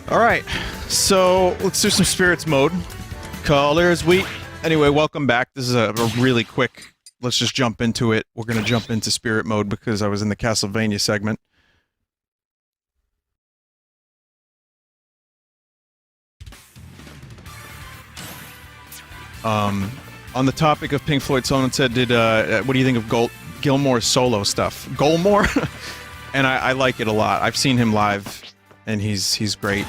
Alright, so let's do some spirits mode. Colors wheat. Anyway, welcome back. This is a really quick, let's just jump into it. We're gonna jump into spirit mode because I was in the Castlevania segment. On the topic of Pink Floyd, someone said, what do you think of Gilmore's solo stuff? Gilmore? And I like it a lot. I've seen him live, and he's great.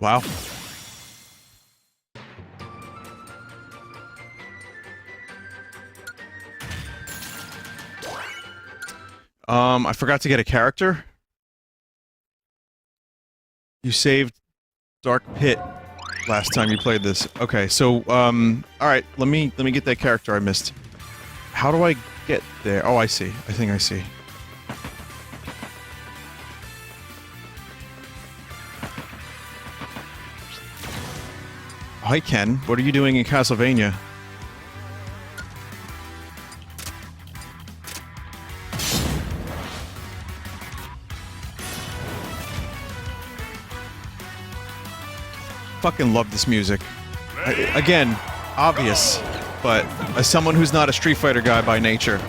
Wow. I forgot to get a character. You saved Dark Pit last time you played this. Okay, so, alright, let me get that character I missed. How do I get there? Oh, I see. I think I see. Hi, Ken. What are you doing in Castlevania? Fucking love this music. Again, obvious, but as someone who's not a Street Fighter guy by nature,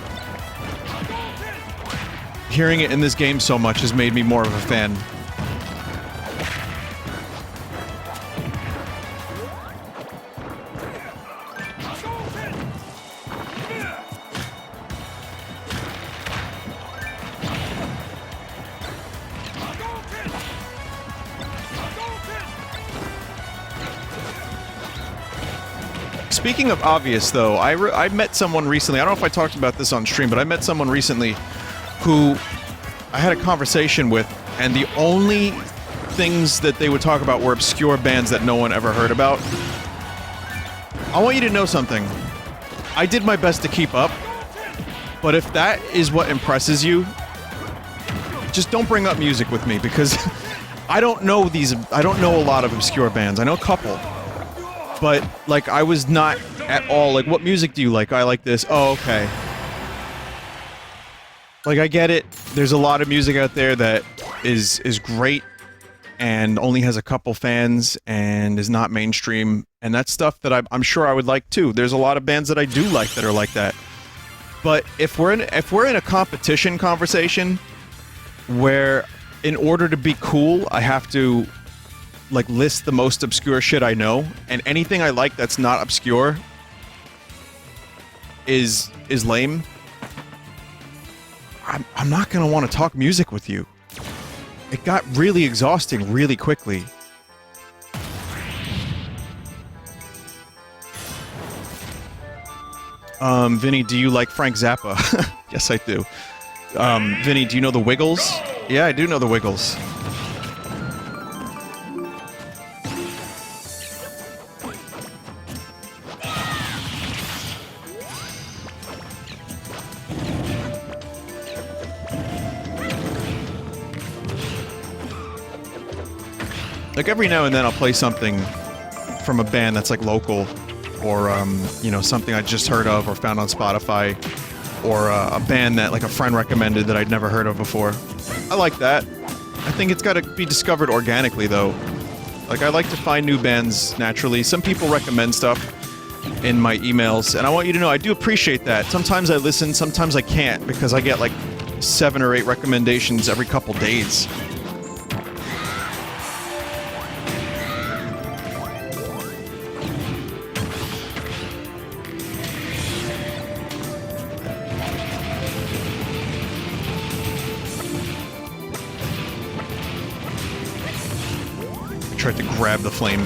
hearing it in this game so much has made me more of a fan. Speaking of obvious, though, I met someone recently, I don't know if I talked about this on stream, but I met someone recently who I had a conversation with, and the only things that they would talk about were obscure bands that no one ever heard about. I want you to know something. I did my best to keep up, but if that is what impresses you, just don't bring up music with me, because I don't know a lot of obscure bands. I know a couple. But, like, I was not at all, like, what music do you like? I like this. Oh, okay. Like, I get it. There's a lot of music out there that is great and only has a couple fans and is not mainstream. And that's stuff that I'm sure I would like, too. There's a lot of bands that I do like that are like that. But if we're in a competition conversation where, in order to be cool, I have to like list the most obscure shit I know, and anything I like that's not obscure is lame, I'm not gonna want to talk music with you. It got really exhausting really quickly. Vinny, do you like Frank Zappa? Yes, I do. Vinny, do you know the Wiggles? Yeah, I do know the Wiggles. Like, every now and then I'll play something from a band that's, like, local, or, you know, something I just heard of or found on Spotify, or a band that, like, a friend recommended that I'd never heard of before. I like that. I think it's gotta be discovered organically, though. Like, I like to find new bands naturally. Some people recommend stuff in my emails, and I want you to know I do appreciate that. Sometimes I listen, sometimes I can't, because I get, like, 7 or 8 recommendations every couple days. Tried to grab the flame.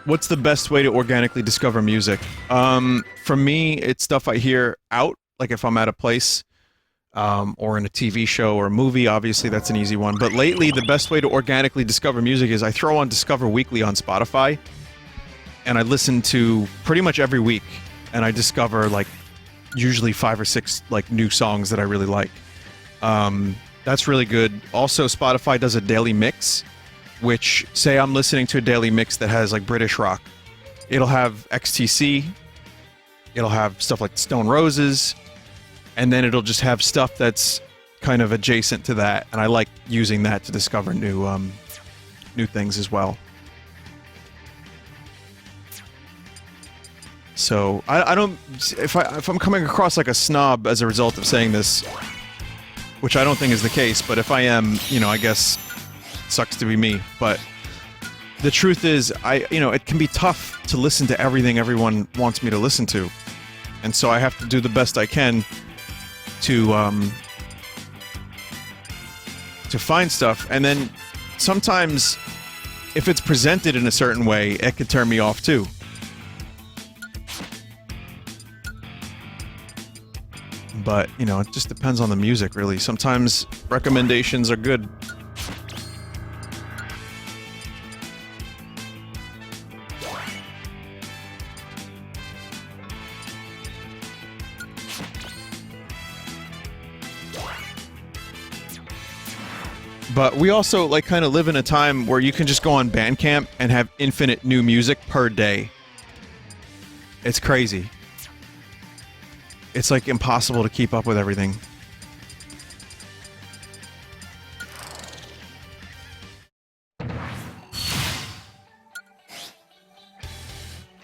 What's the best way to organically discover music? For me, it's stuff I hear out, like if I'm at a place, or in a TV show or a movie. Obviously, that's an easy one. But lately, the best way to organically discover music is I throw on Discover Weekly on Spotify, and I listen to pretty much every week, and I discover, like, usually 5 or 6, like, new songs that I really like. That's really good. Also, Spotify does a daily mix, which, say I'm listening to a daily mix that has, like, British rock. It'll have XTC, it'll have stuff like Stone Roses, and then it'll just have stuff that's kind of adjacent to that, and I like using that to discover new things as well. So, I don't... If I'm coming across like a snob as a result of saying this, which I don't think is the case, but if I am, you know, I guess... sucks to be me, but the truth is, it can be tough to listen to everything everyone wants me to listen to, and so I have to do the best I can to find stuff, and then sometimes, if it's presented in a certain way, it could turn me off too. But, you know, it just depends on the music, really. Sometimes recommendations are good. But we also, like, kind of live in a time where you can just go on Bandcamp and have infinite new music per day. It's crazy. It's, like, impossible to keep up with everything.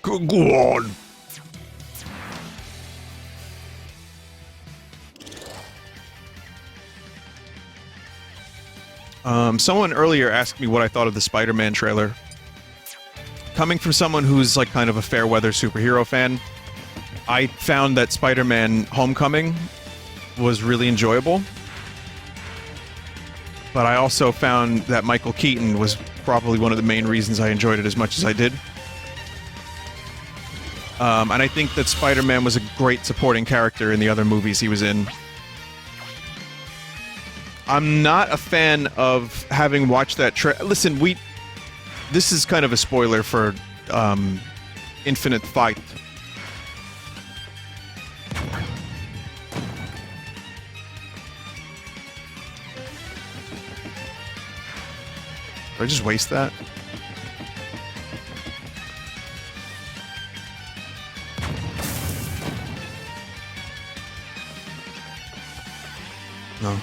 Go on! Someone earlier asked me what I thought of the Spider-Man trailer. Coming from someone who's, like, kind of a fair-weather superhero fan, I found that Spider-Man Homecoming was really enjoyable. But I also found that Michael Keaton was probably one of the main reasons I enjoyed it as much as I did. And I think that Spider-Man was a great supporting character in the other movies he was in. I'm not a fan of having watched that listen, this is kind of a spoiler for Infinite Fight. Did I just waste that? No.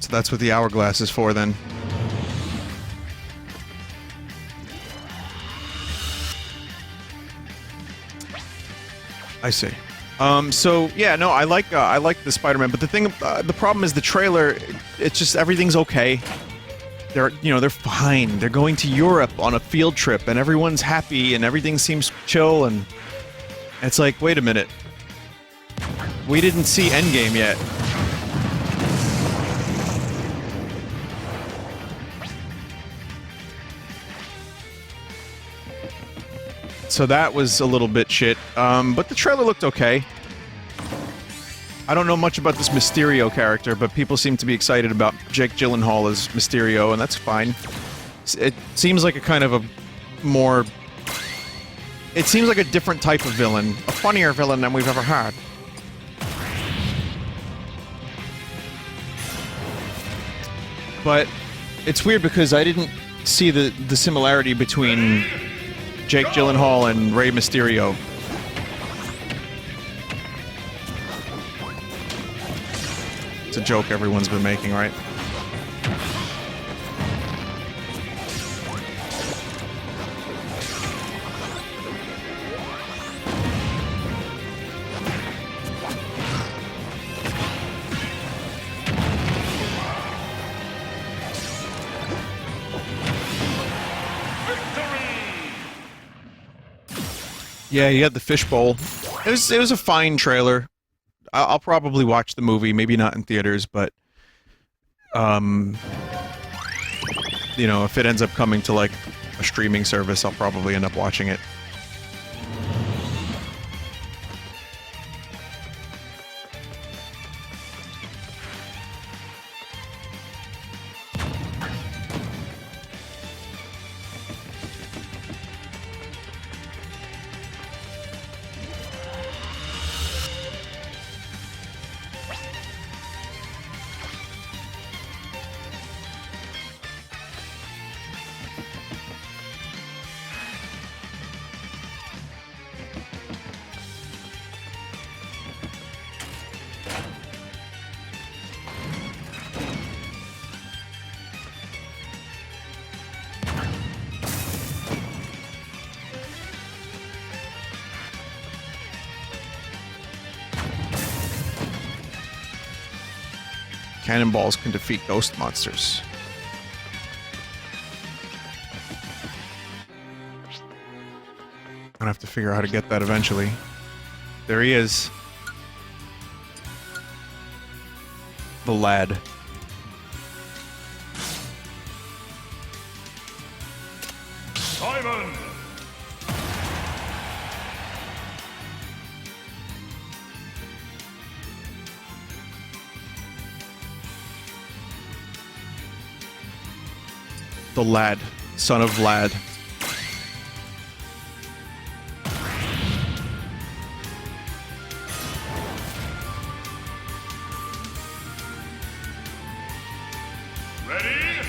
So that's what the hourglass is for, then. I see. So yeah, no, I like the Spider-Man, but the problem is the trailer. It's just everything's okay. They're fine. They're going to Europe on a field trip, and everyone's happy, and everything seems chill, and it's like, wait a minute. We didn't see Endgame yet. So that was a little bit shit, but the trailer looked okay. I don't know much about this Mysterio character, but people seem to be excited about Jake Gyllenhaal as Mysterio, and that's fine. It seems like a kind of a more... It seems like a different type of villain. A funnier villain than we've ever had. But it's weird because I didn't see the similarity between Jake Gyllenhaal and Rey Mysterio. It's a joke everyone's been making, right? Yeah, he had the fishbowl. It was a fine trailer. I'll probably watch the movie, maybe not in theaters, but you know, if it ends up coming to like a streaming service, I'll probably end up watching it. Cannonballs can defeat ghost monsters. I'm gonna have to figure out how to get that eventually. There he is. The lad. Simon! The lad. Son of Lad. Ready?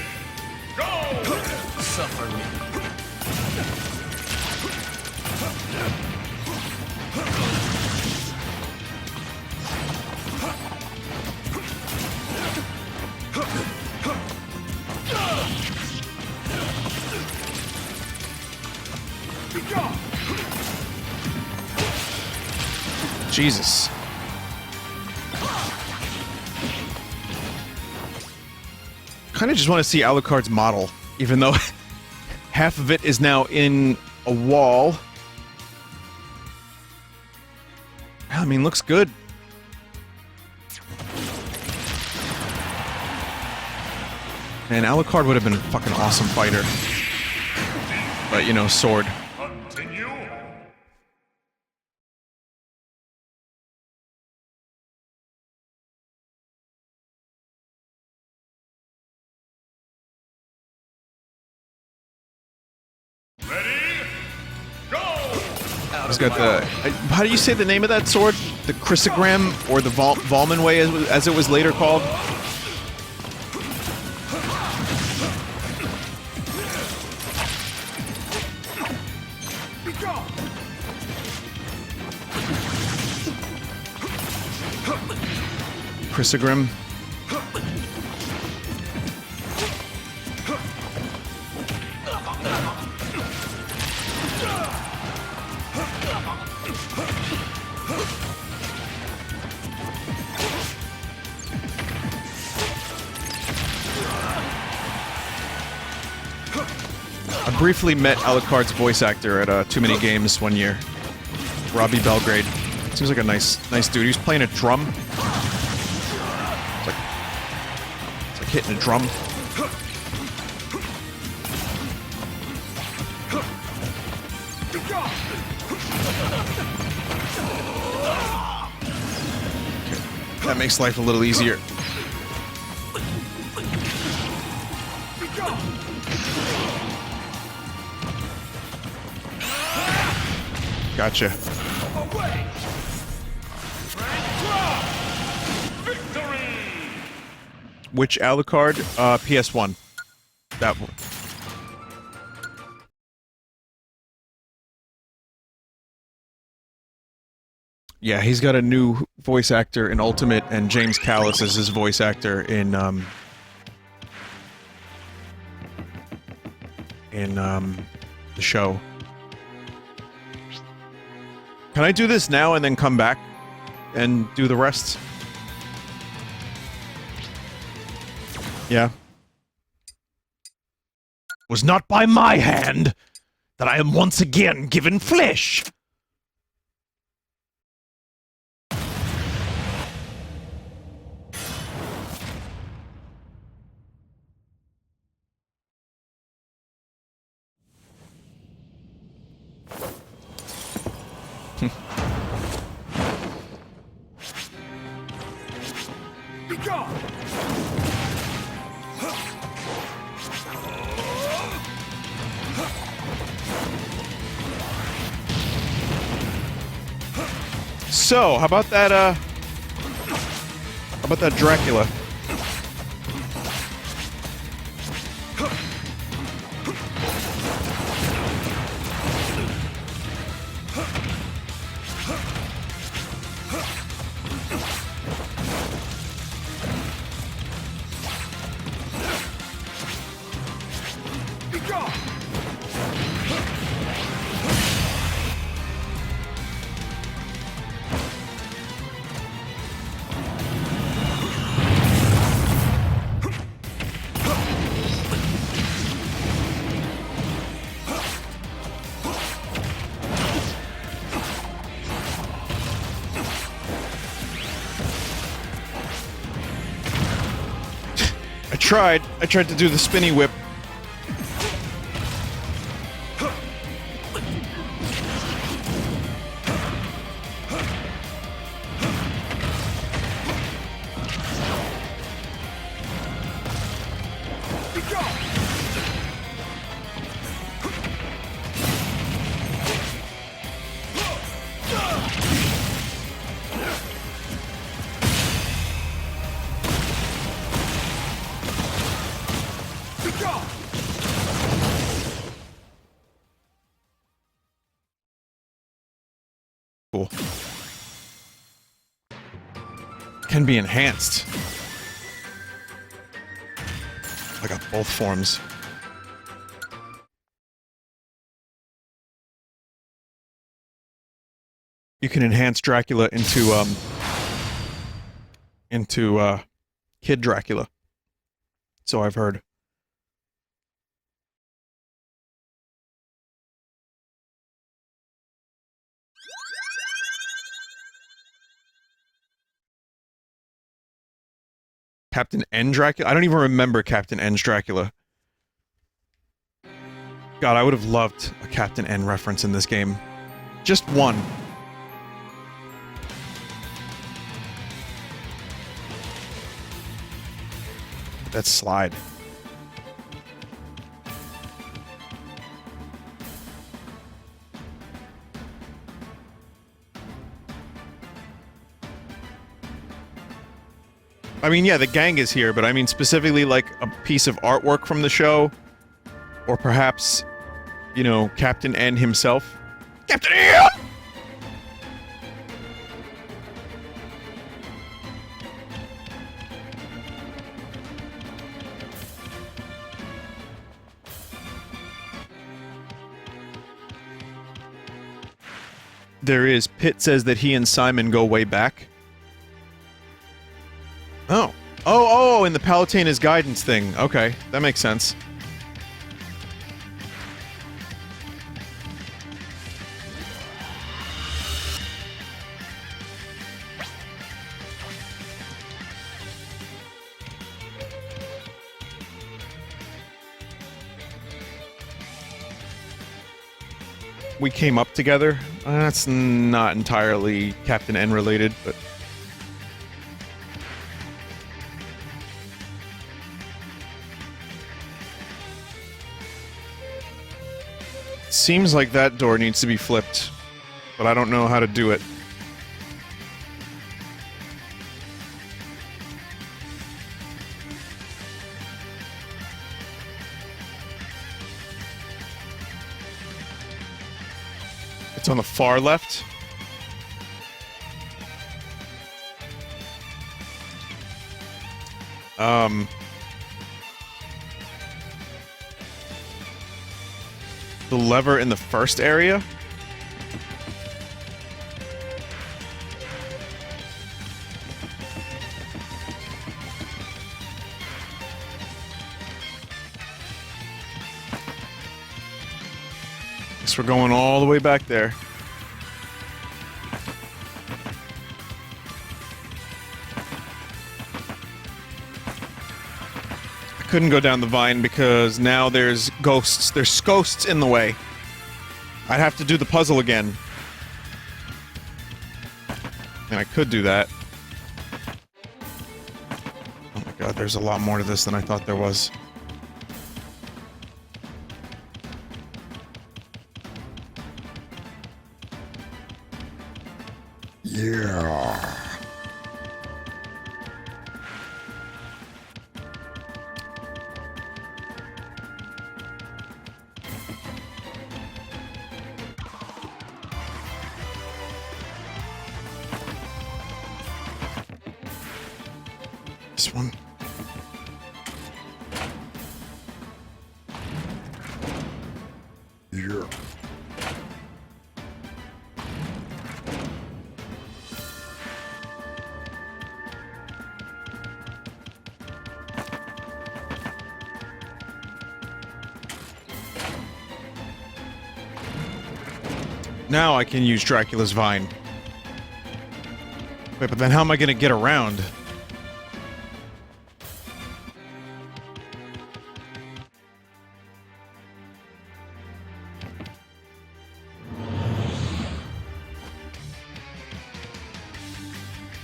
Go! Suffer me. Jesus. Kinda just want to see Alucard's model, even though half of it is now in a wall. I mean, looks good. Man, Alucard would have been a fucking awesome fighter. But, you know, sword. Continue. Ready? Go! He's got the... How do you say the name of that sword? The Chrysogram, or the Volman Way, as it was later called? Chrysogram. I briefly met Alucard's voice actor at Too Many Games one year. Robbie Belgrade. Seems like a nice dude. He was playing a drum. It's like hitting a drum. Okay. That makes life a little easier. Gotcha. Which Alucard? PS1. That one. Yeah, he's got a new voice actor in Ultimate, and James Callis is his voice actor in the show. Can I do this now and then come back and do the rest? Yeah. Was not by my hand that I am once again given flesh. So, how about that, Dracula? I tried to do the spinny whip. Cool. Can be enhanced. I got both forms. You can enhance Dracula into Kid Dracula. So I've heard. Captain N Dracula? I don't even remember Captain N's Dracula. God, I would have loved a Captain N reference in this game. Just one. That slide. I mean, yeah, the gang is here, but I mean specifically like a piece of artwork from the show. Or perhaps, you know, Captain N himself. Captain N! There is. Pitt says that he and Simon go way back. Oh. Oh, in the Palutena guidance thing. Okay, that makes sense. We came up together. That's not entirely Captain N related, but... Seems like that door needs to be flipped, but I don't know how to do it. It's on the far left. The lever in the first area? Guess we're going all the way back there. Couldn't go down the vine because now there's ghosts. There's ghosts in the way. I'd have to do the puzzle again. And I could do that. Oh my god, there's a lot more to this than I thought there was. Yeah. This one. Yeah. Now I can use Dracula's Vine. Wait, but then how am I gonna get around?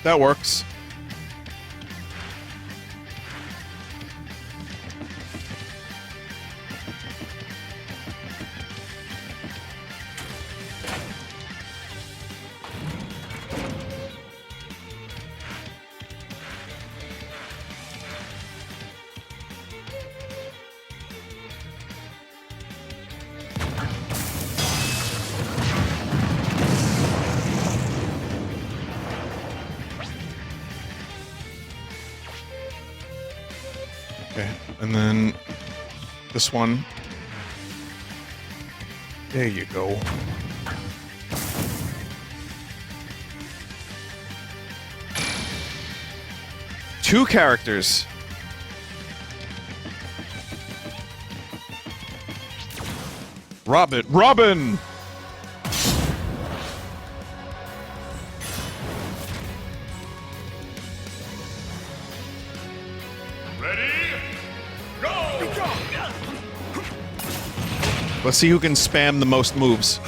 That works. Okay, and then this one. There you go. Two characters. Robin! Ready? Go! Let's see who can spam the most moves.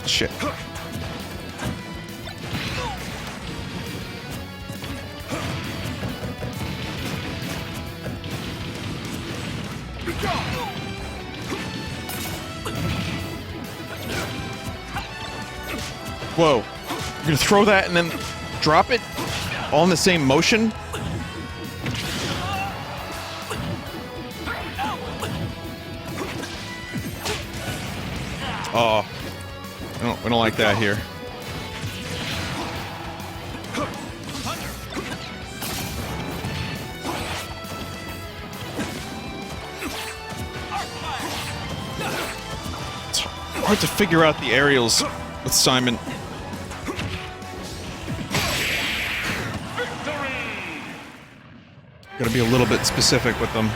Shit. Whoa. You're gonna throw that and then drop it? All in the same motion? Oh. We don't like that here. It's hard to figure out the aerials with Simon. Gotta be a little bit specific with them.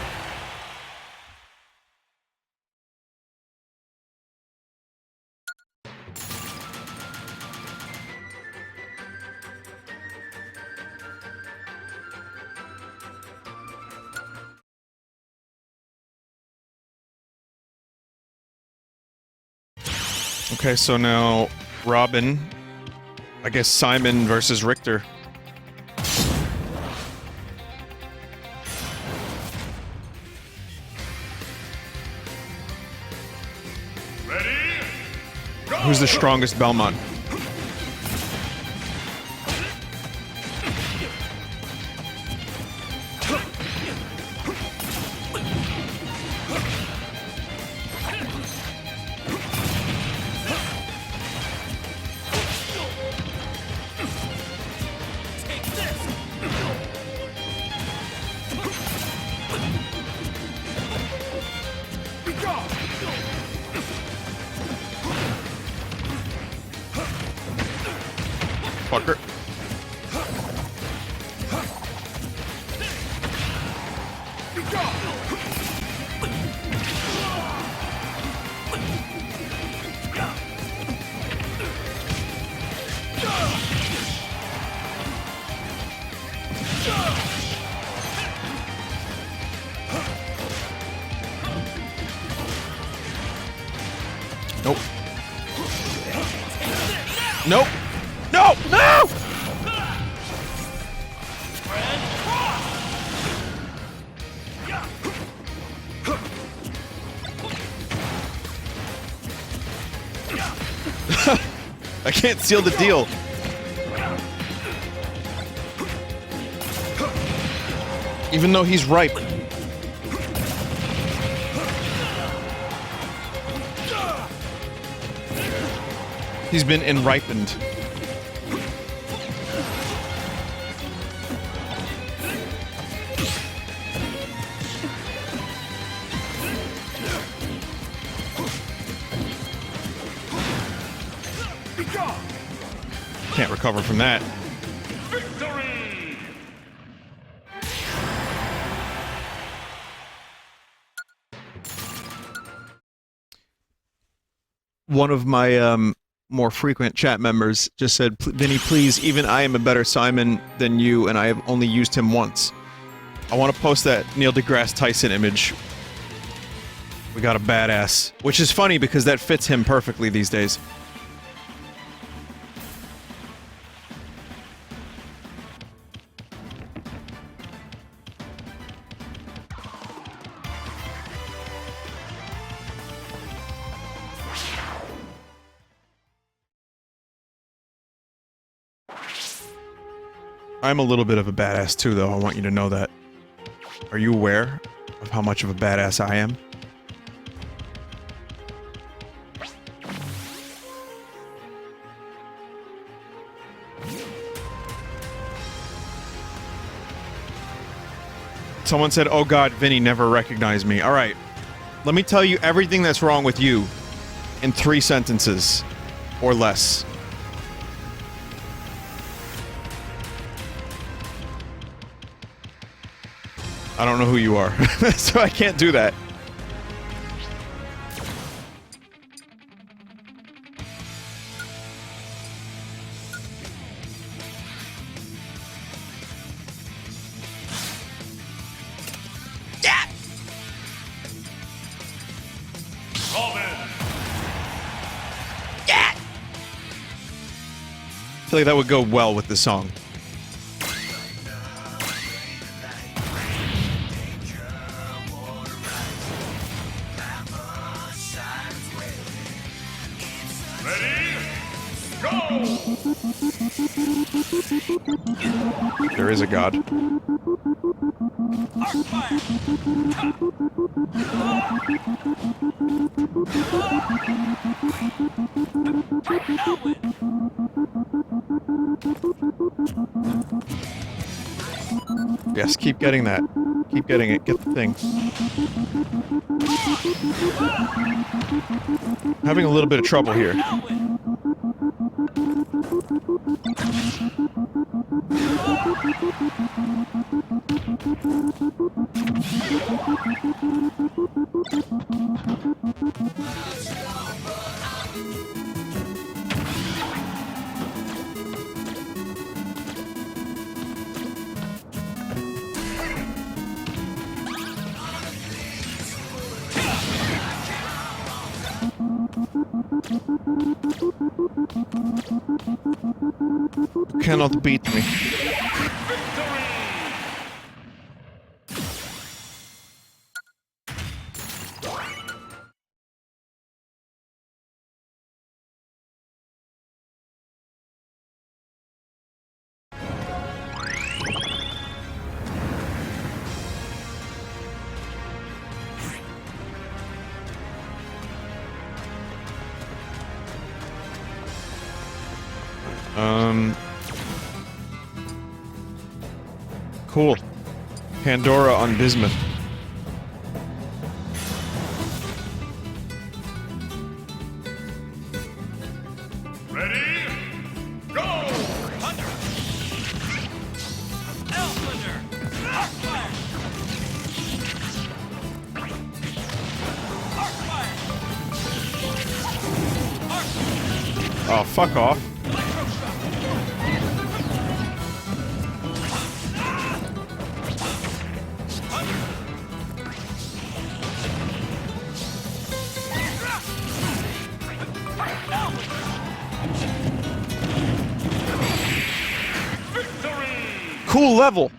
Okay, so now Robin, I guess Simon versus Richter. Ready? Go! Who's the strongest Belmont? Fucker. Nope. No! No! I can't seal the deal. Even though he's ripe. He's been enripened. Can't recover from that. Victory! One of my more frequent chat members just said, Vinny, please, even I am a better Simon than you, and I have only used him once. I want to post that Neil deGrasse Tyson image. We got a badass. Which is funny because that fits him perfectly these days. I'm a little bit of a badass too, though. I want you to know that. Are you aware of how much of a badass I am? Someone said, oh god, Vinny never recognized me. Alright. Let me tell you everything that's wrong with you in 3 sentences. Or less. I don't know who you are, so I can't do that. I feel like that would go well with the song. There is a god. Yes, keep getting that. Keep getting it. Get the thing. I'm having a little bit of trouble here. Cannot beat me. Cool. Pandora on Bismuth. Ready? Go! Thunder! L Thunder! Arc Fire! Arc Fire! Oh, fuck off. cool level.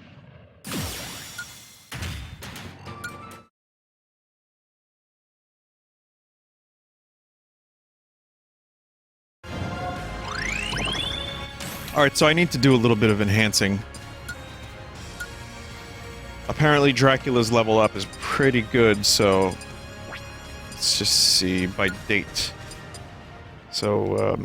Alright, so I need to do a little bit of enhancing. Apparently Dracula's level up is pretty good, so... Let's just see by date. So,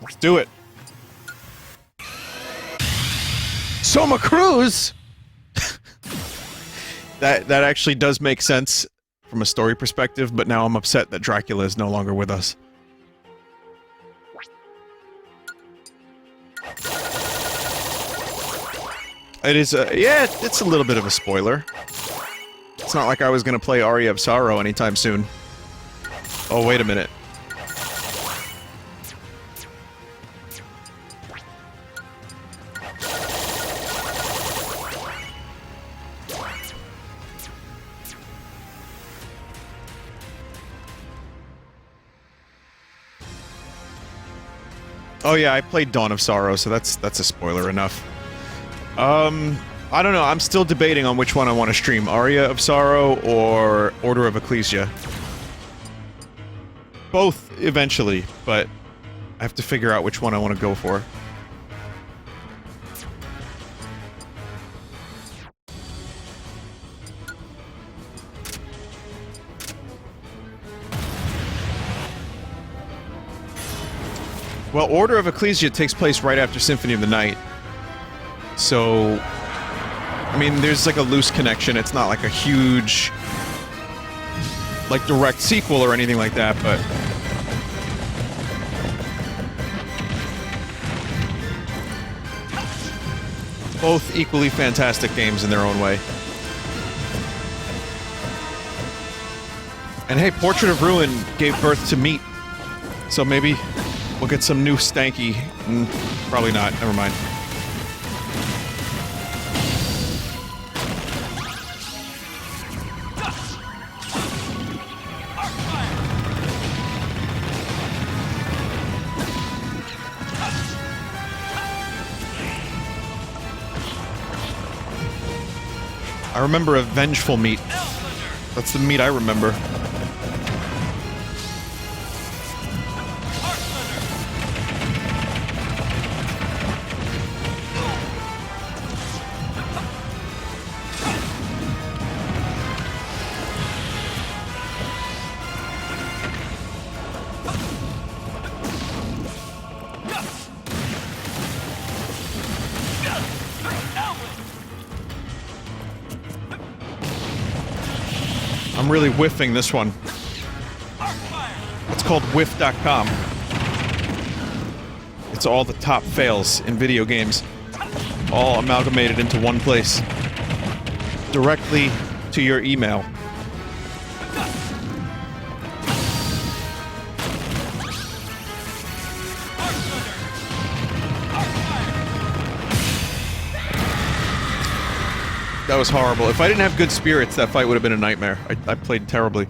let's do it. Soma Cruz! That actually does make sense from a story perspective, but now I'm upset that Dracula is no longer with us. It is yeah, it's a little bit of a spoiler. It's not like I was gonna play Aria of Sorrow anytime soon. Oh, wait a minute. Oh yeah, I played Dawn of Sorrow, so that's a spoiler enough. I don't know, I'm still debating on which one I want to stream, Aria of Sorrow or Order of Ecclesia. Both, eventually, but I have to figure out which one I want to go for. Well, Order of Ecclesia takes place right after Symphony of the Night. So, I mean, there's like a loose connection. It's not like a huge, like, direct sequel or anything like that, but... both equally fantastic games in their own way. And hey, Portrait of Ruin gave birth to Meat. So maybe we'll get some new stanky... probably not, never mind. I remember a vengeful Meat. That's the Meat I remember. I'm really whiffing this one. It's called whiff.com. It's all the top fails in video games, all amalgamated into one place, directly to your email. That was horrible. If I didn't have good spirits, that fight would have been a nightmare. I played terribly.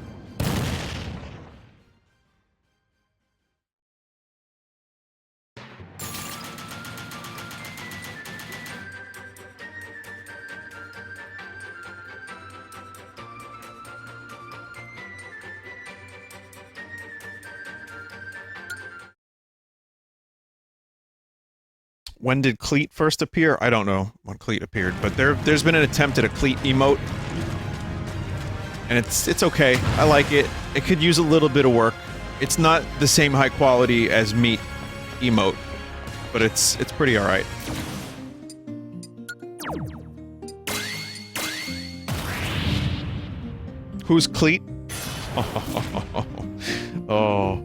When did Cleat first appear? I don't know when Cleat appeared, but there's been an attempt at a Cleat emote. And it's okay. I like it. It could use a little bit of work. It's not the same high quality as Meat emote, but it's pretty alright. Who's Cleat? Oh.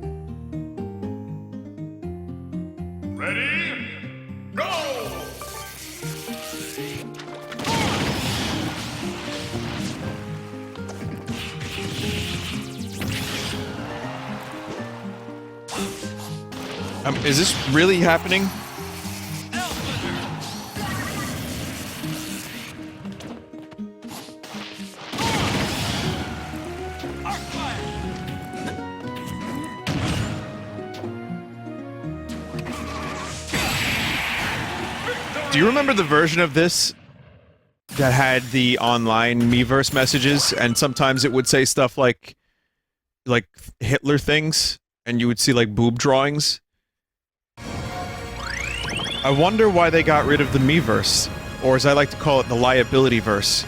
Ready? Go! Is this really happening? Do you remember the version of this that had the online Miiverse messages, and sometimes it would say stuff like Hitler things, and you would see like boob drawings? I wonder why they got rid of the Miiverse, or as I like to call it, the liability verse.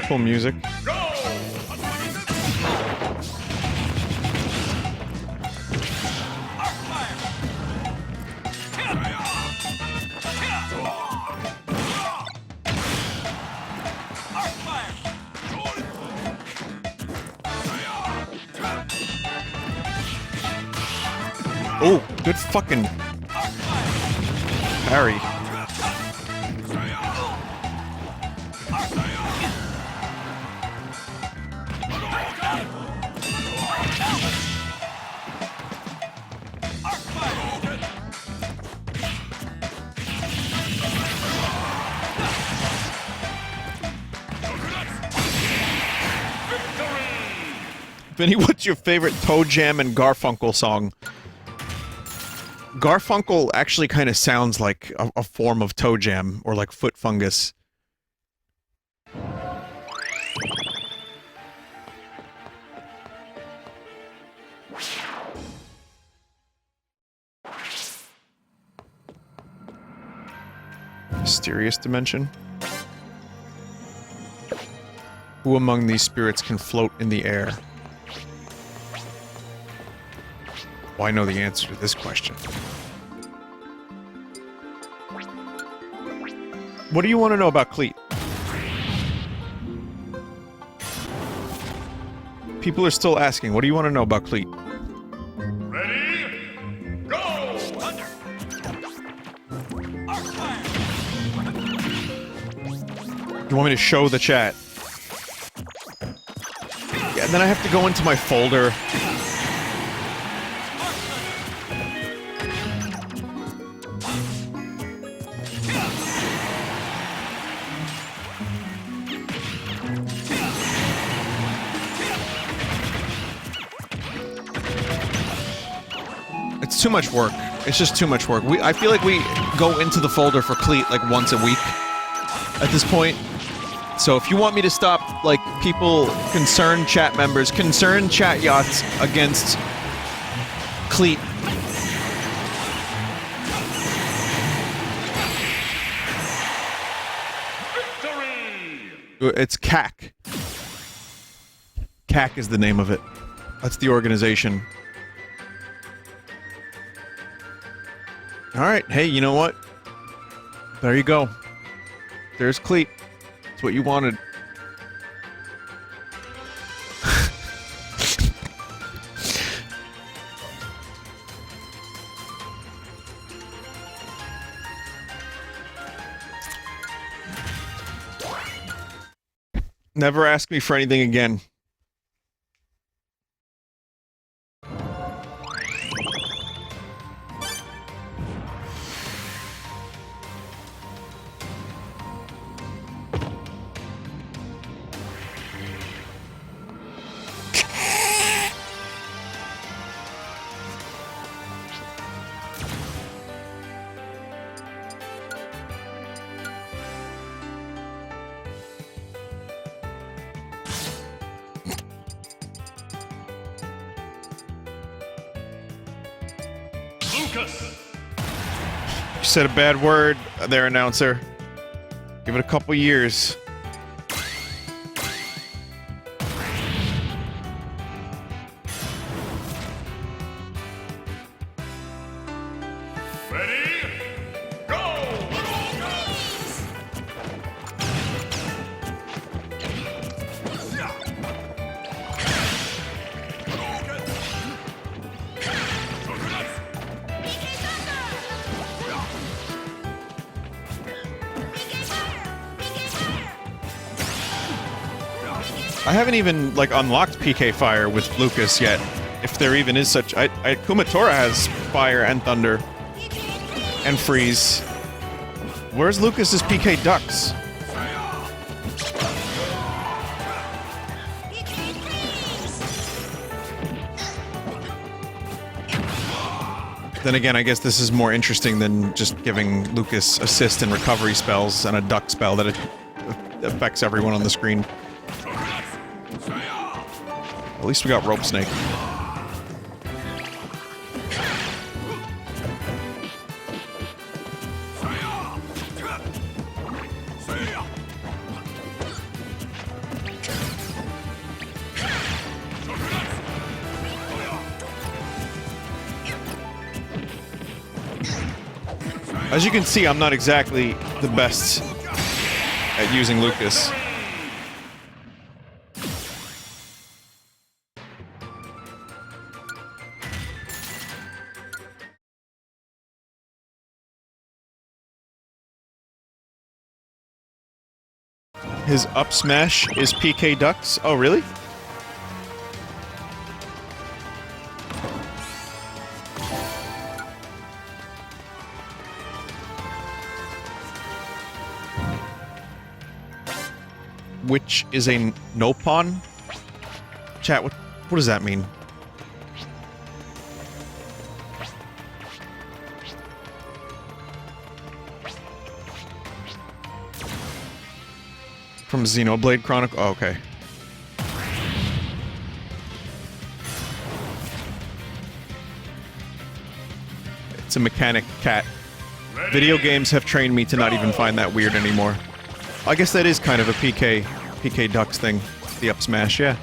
Cool music. Oh, good fucking parry. Vinny, what's your favorite Toe Jam and Garfunkel song? Garfunkel actually kind of sounds like a form of Toe Jam, or like Foot Fungus. Mysterious dimension? Who among these spirits can float in the air? Well, I know the answer to this question. What do you want to know about Cleat? People are still asking, what do you want to know about Cleat? Ready? Go! Thunder. Arc fire. You want me to show the chat? Yeah, and then I have to go into my folder. It's too much work. It's just too much work. I feel like we go into the folder for Cleat like once a week at this point. So if you want me to stop, like, people, concerned chat members, concerned chat yachts against Cleat. Victory! It's CAC. CAC is the name of it. That's the organization. Alright, hey, you know what? There you go. There's Cleat. It's what you wanted. Never ask me for anything again. You said a bad word there, announcer. Give it a couple years. Ready? Go! I haven't even, like, unlocked PK Fire with Lucas yet. If there even is such... Kumatora has Fire and Thunder. And Freeze. Where's Lucas's PK Ducks? Then again, I guess this is more interesting than just giving Lucas assist and recovery spells and a duck spell that affects everyone on the screen. At least we got Rope Snake. As you can see, I'm not exactly the best at using Lucas. His up smash is PK Ducks? Oh, really? Which is a no pawn? Chat, what does that mean? From Xenoblade Chronicle? Oh, okay. It's a mechanic cat. Video games have trained me to not even find that weird anymore. I guess that is kind of a PK Ducks thing. The up smash, yeah.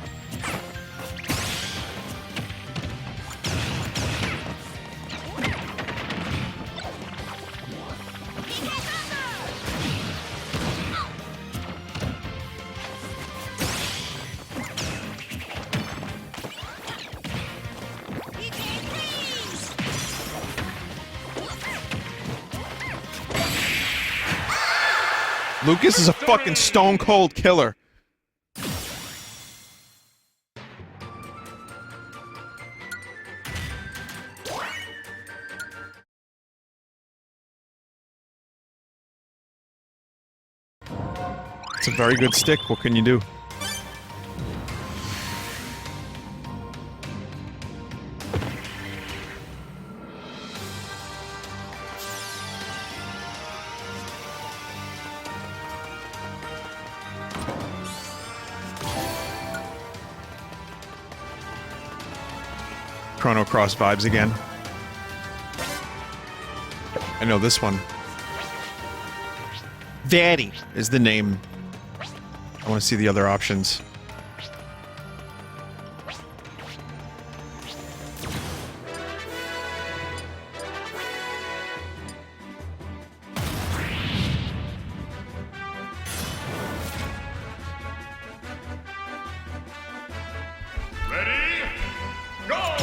Lucas is a fucking stone cold killer. It's a very good stick. What can you do? Chrono Cross vibes again. I know this one. Vinny is the name. I want to see the other options.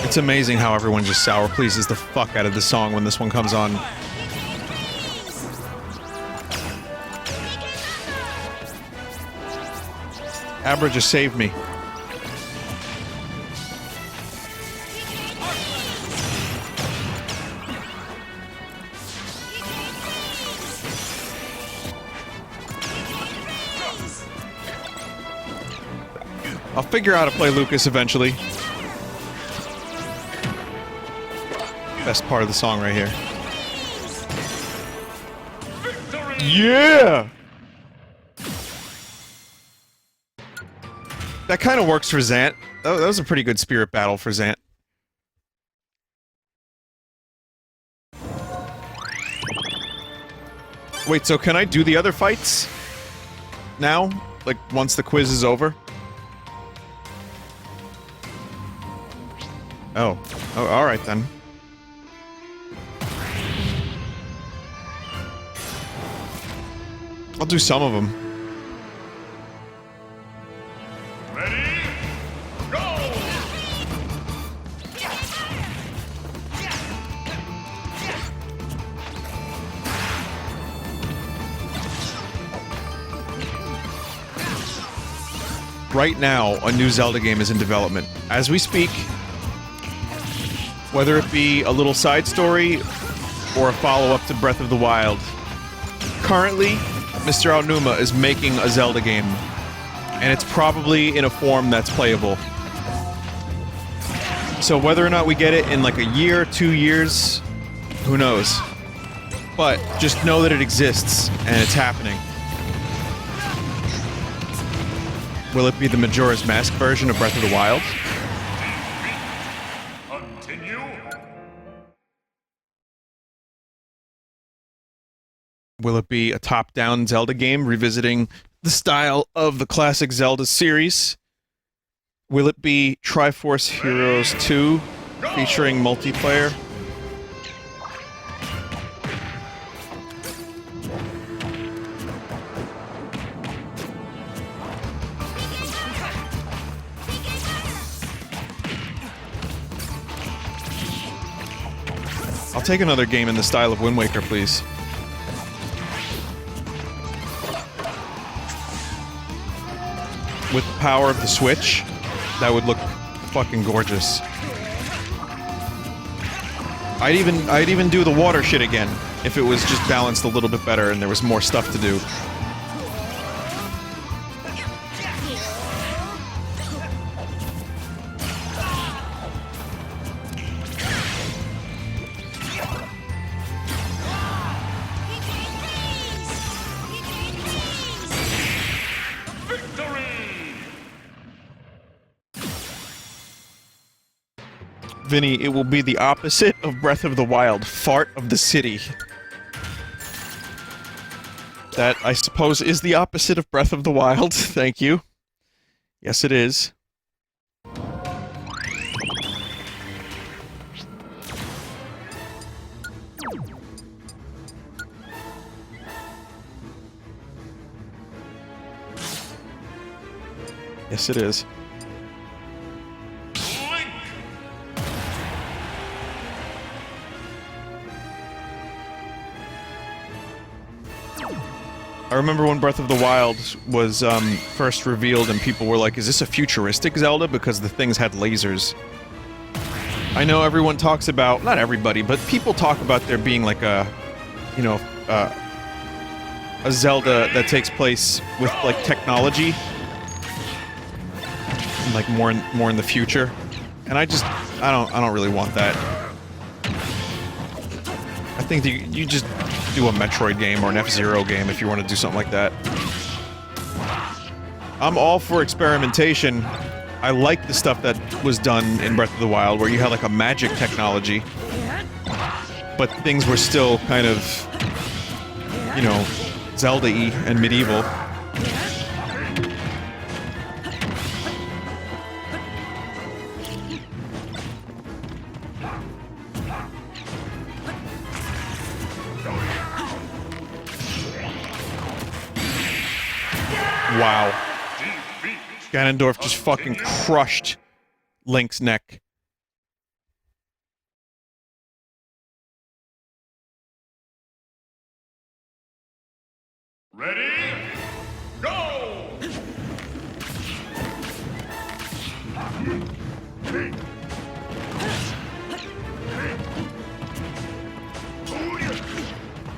It's amazing how everyone just sour pleases the fuck out of this song when this one comes on. Abra just saved me. I'll figure out how to play Lucas eventually. Best part of the song right here. Yeah! That kind of works for Zant. That was a pretty good spirit battle for Zant. Wait, so can I do the other fights? Now? Like, once the quiz is over? Oh. Oh, alright then. I'll do some of them. Ready? Go! Right now, a new Zelda game is in development. As we speak, whether it be a little side story or a follow-up to Breath of the Wild, currently, Mr. Aonuma is making a Zelda game, and it's probably in a form that's playable. So whether or not we get it in like a year, 2 years, who knows? But just know that it exists, and it's happening. Will it be the Majora's Mask version of Breath of the Wild? Continue. Will it be a top-down Zelda game revisiting the style of the classic Zelda series? Will it be Triforce Heroes 2 featuring multiplayer? I'll take another game in the style of Wind Waker, please. With the power of the Switch, that would look fucking gorgeous. I'd even do the water shit again if it was just balanced a little bit better and there was more stuff to do. Vinny, it will be the opposite of Breath of the Wild, Fart of the City. That, I suppose, is the opposite of Breath of the Wild. Thank you. Yes, it is. Yes, it is. I remember when Breath of the Wild was first revealed and people were like, is this a futuristic Zelda? Because the things had lasers. I know everyone talks about, not everybody, but people talk about there being like a, you know, a Zelda that takes place with like technology. Like more in the future. And I don't really want that. I think you just do a Metroid game or an F-Zero game if you want to do something like that. I'm all for experimentation. I like the stuff that was done in Breath of the Wild where you had like a magic technology, but things were still kind of, you know, Zelda-y and medieval. Wow. Ganondorf just fucking crushed Link's neck. Ready? Go!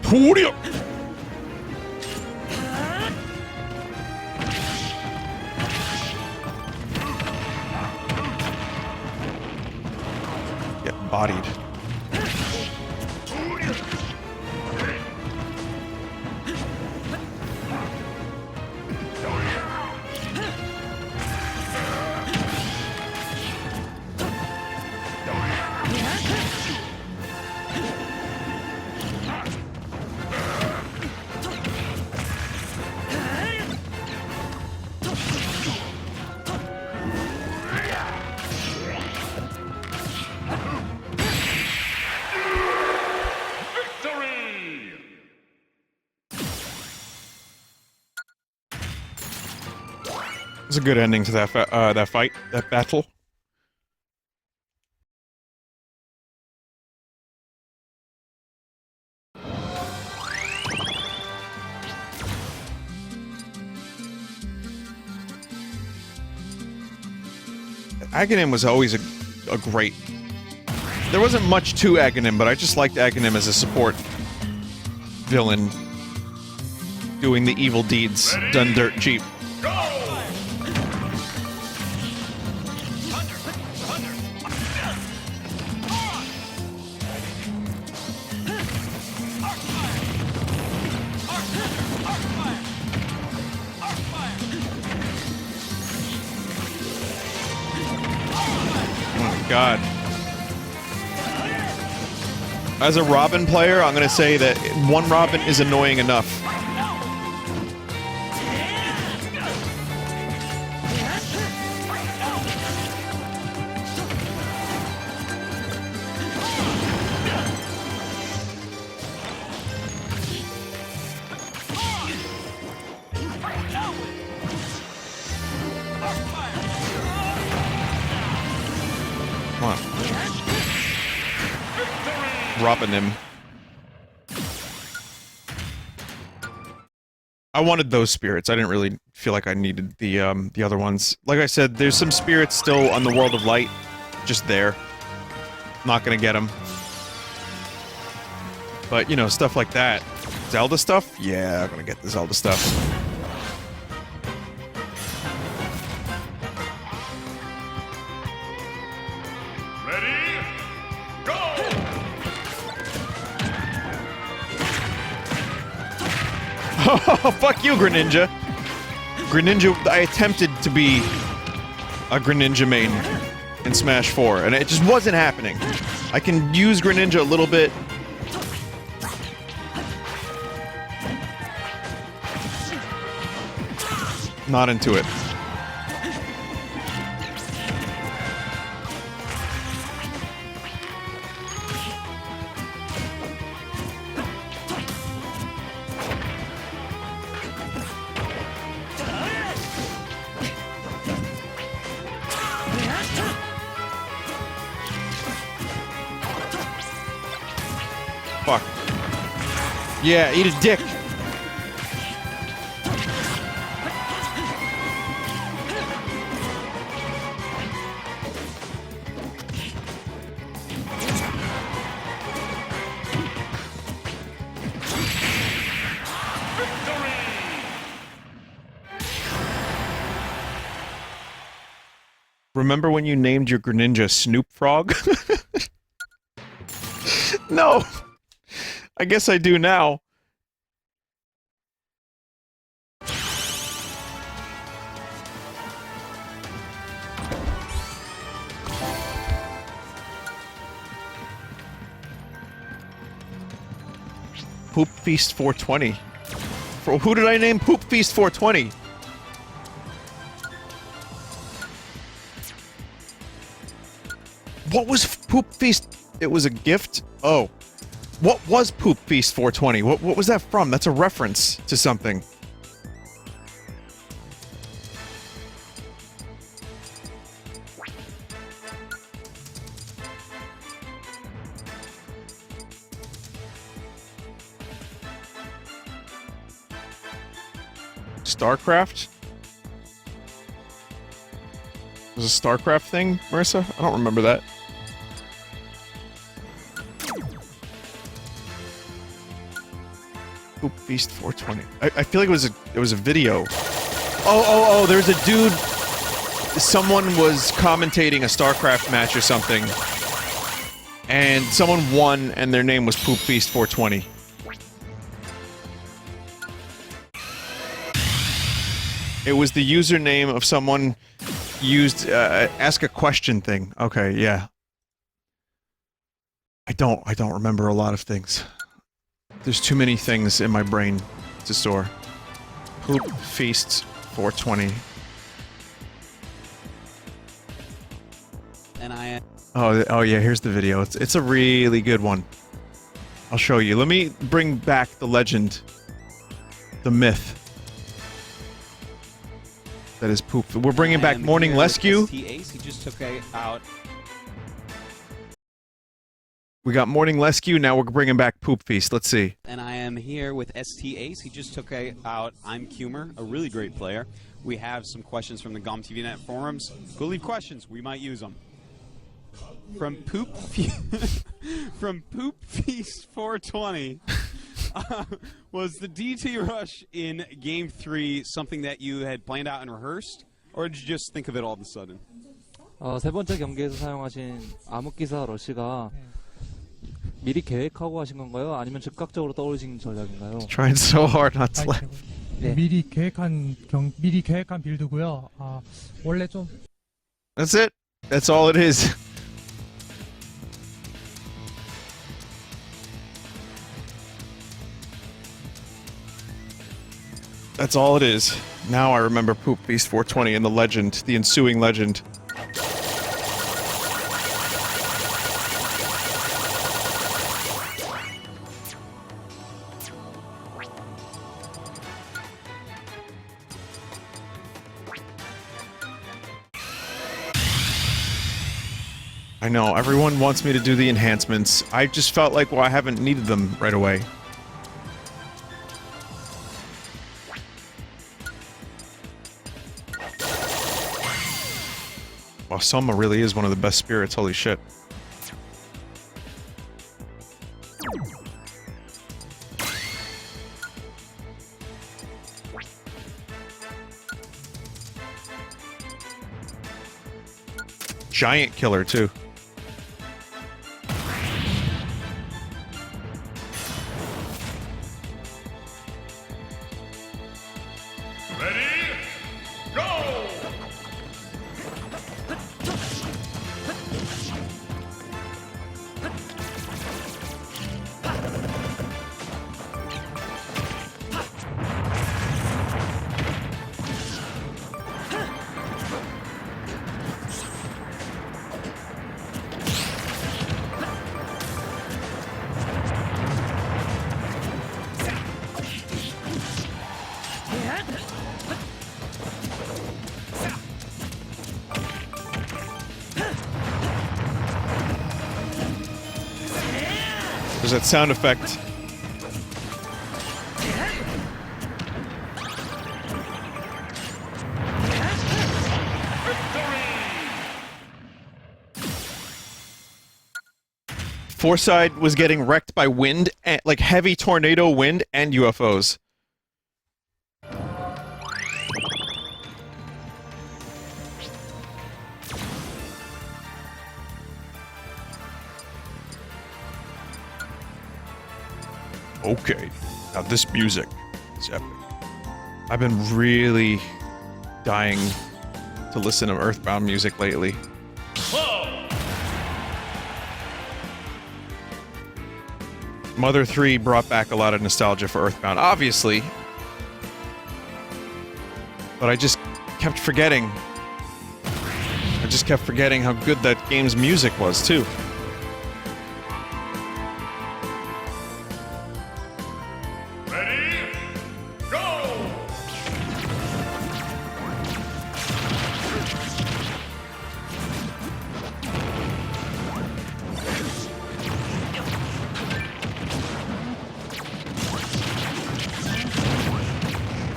Hoodia! Get bodied. It's a good ending to that that fight, that battle. Aghanim was always a great... There wasn't much to Aghanim, but I just liked Aghanim as a support villain. doing the evil deeds done dirt cheap. Go! Thunder! Thunder! Arc fire! Arc fire! Arc fire! Oh my god. As a Robin player, I'm gonna say that one Robin is annoying enough. Come on. Robin him. I wanted those spirits. I didn't really feel like I needed the other ones. Like I said, there's some spirits still on the World of Light, just there. Not gonna get them. But you know, stuff like that. Zelda stuff? Yeah, I'm gonna get the Zelda stuff. Ready? Go! Oh, fuck you, Greninja! Greninja, I attempted to be a Greninja main in Smash 4, and it just wasn't happening. I can use Greninja a little bit. Not into it. Fuck. Yeah, eat a dick. Remember when you named your Greninja Snoop Frog? No! I guess I do now. Poop Feast 420. For who did I name Poop Feast 420? What was Poop Feast? It was a gift? Oh. What was Poop Feast 420? What was that from? That's a reference to something. StarCraft? Was a StarCraft thing, Marissa? I don't remember that. Poop Feast 420. I feel like it was a video. Oh, there's a dude. Someone was commentating a StarCraft match or something. And someone won, and their name was Poop Feast 420. It was the username of someone used ask a question thing. Okay, yeah. I don't remember a lot of things. There's too many things in my brain to store. Poop Feast 420. And I... Oh yeah, here's the video. It's a really good one. I'll show you. Let me bring back the legend. The myth. That is Poop. We're bringing back Morning Rescue. He just took out... We got Morning Rescue, now we're bringing back Poop Feast. Let's see. And I am here with ST Ace. He just took out I'm Cumer, a really great player. We have some questions from the GOM TV Net forums. Go leave questions. We might use them. From Poop Feast 420. Was the DT rush in Game 3 something that you had planned out and rehearsed, or did you just think of it all of a sudden? 세 번째 경기에서 사용하신 암흑기사 러시가 미리 계획하고 하신 건가요? 아니면 즉각적으로 떠오르신 전략인가요? Trying so hard not to laugh. 네. 미리 계획한 빌드고요. 원래 좀 That's it. That's all it is. That's all it is. Now I remember Poop Beast 420 and the legend, the ensuing legend. I know, everyone wants me to do the enhancements. I just felt like, well, I haven't needed them right away. Wow, Soma really is one of the best spirits, holy shit. Giant killer, too. Ready? Go! There's that sound effect. Foreside was getting wrecked by wind, and, like heavy tornado wind and UFOs. Okay, now this music is epic. I've been really dying to listen to Earthbound music lately. Mother 3 brought back a lot of nostalgia for Earthbound, obviously. But I just kept forgetting. I just kept forgetting how good that game's music was, too. Ready? Go!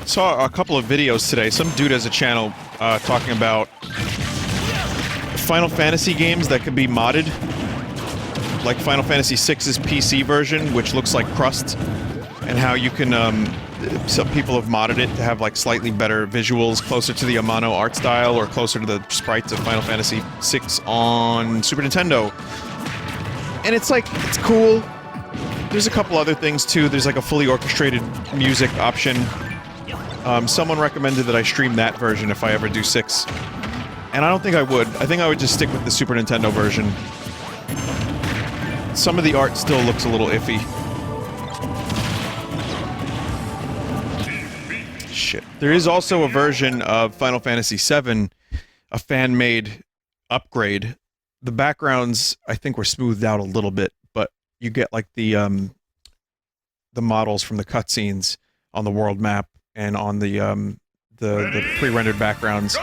Saw a couple of videos today. Some dude has a channel talking about Final Fantasy games that could be modded, like Final Fantasy VI's PC version, which looks like crust, and how you can. Some people have modded it to have like slightly better visuals, closer to the Amano art style, or closer to the sprites of Final Fantasy VI on Super Nintendo. And it's like, it's cool. There's a couple other things too. There's like a fully orchestrated music option. Someone recommended that I stream that version if I ever do 6. And I don't think I would. I think I would just stick with the Super Nintendo version. Some of the art still looks a little iffy. Shit. There is also a version of Final Fantasy VII, a fan-made upgrade. The backgrounds, I think, were smoothed out a little bit, but you get like the models from the cutscenes on the world map and on the pre-rendered backgrounds.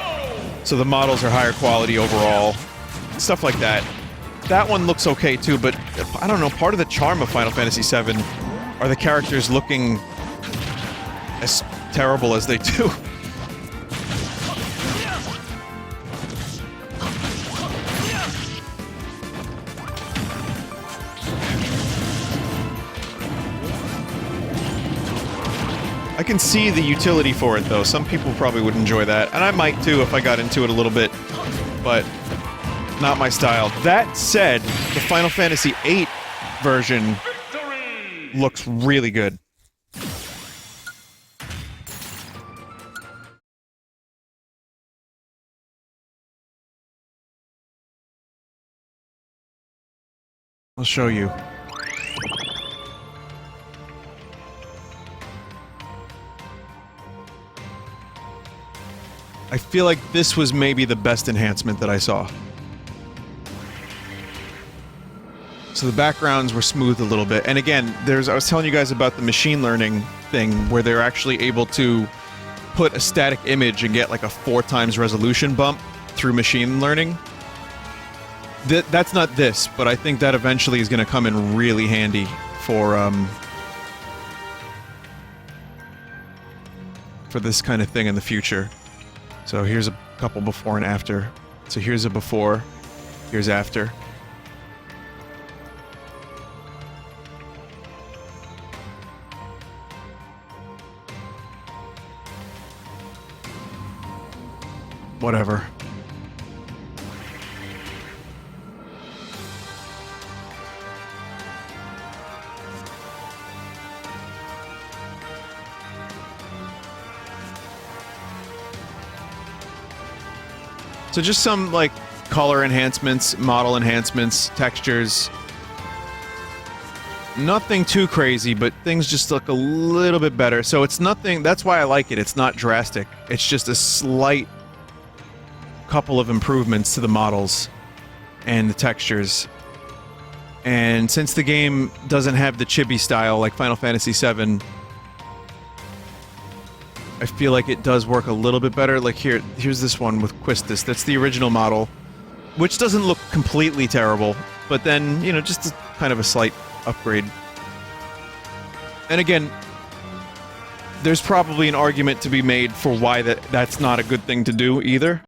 So the models are higher quality overall. Stuff like that. That one looks okay too, but I don't know, part of the charm of Final Fantasy VII are the characters looking as terrible as they do. can see the utility for it, though. Some people probably would enjoy that, and I might too if I got into it a little bit, but not my style. That said, the Final Fantasy VIII version looks really good. I'll show you. I feel like this was maybe the best enhancement that I saw. So the backgrounds were smoothed a little bit. And again, I was telling you guys about the machine learning thing where they're actually able to put a static image and get like a 4 times resolution bump through machine learning. That's not this, but I think that eventually is going to come in really handy for this kind of thing in the future. So here's a couple before and after. So here's a before, here's after. Whatever. So just some, like, color enhancements, model enhancements, textures. Nothing too crazy, but things just look a little bit better. So it's nothing... That's why I like it. It's not drastic. It's just a slight couple of improvements to the models and the textures. And since the game doesn't have the chibi style like Final Fantasy VII... I feel like it does work a little bit better. Like here's this one with Quistis. That's the original model, which doesn't look completely terrible, but then, you know, just kind of a slight upgrade. And again, there's probably an argument to be made for why that's not a good thing to do either.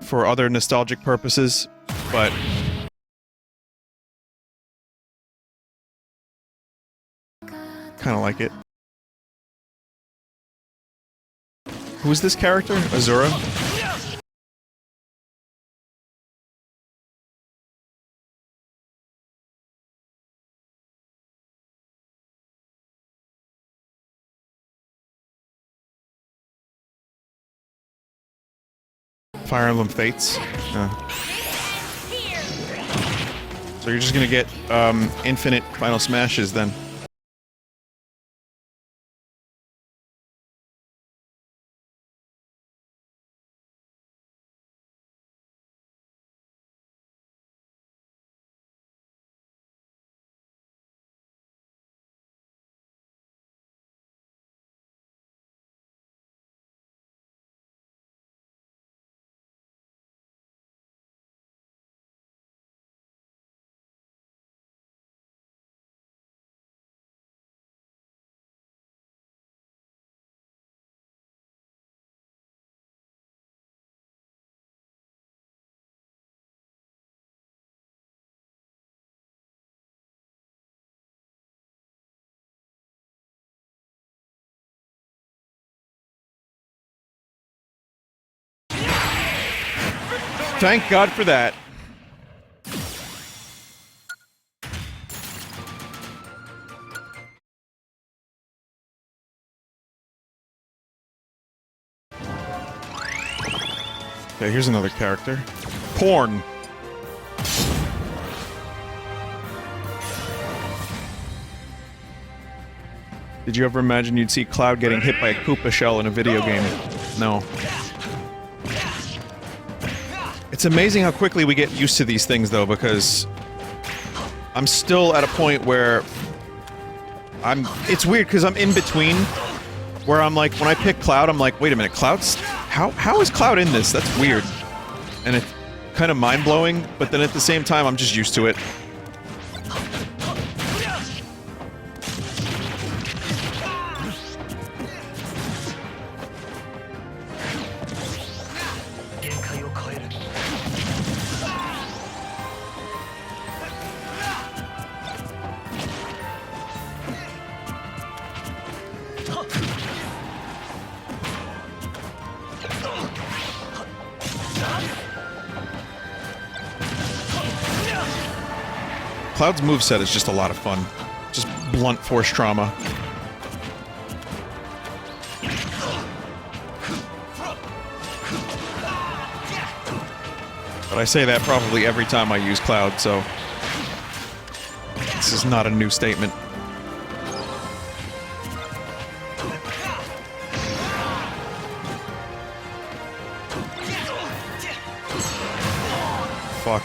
For other nostalgic purposes, but... kind of like it. Who's this character? Azura? Fire Emblem Fates? So you're just gonna get infinite Final Smashes then. Thank God for that. Okay, here's another character. Porn. Did you ever imagine you'd see Cloud getting hit by a Koopa shell in a video game? No. It's amazing how quickly we get used to these things, though, because I'm still at a point where it's weird, because I'm in between, where I'm like, when I pick Cloud, I'm like, wait a minute, Cloud's... How is Cloud in this? That's weird. And it's kind of mind-blowing, but then at the same time, I'm just used to it. Cloud's moveset is just a lot of fun. Just blunt force trauma. But I say that probably every time I use Cloud, so this is not a new statement. Fuck.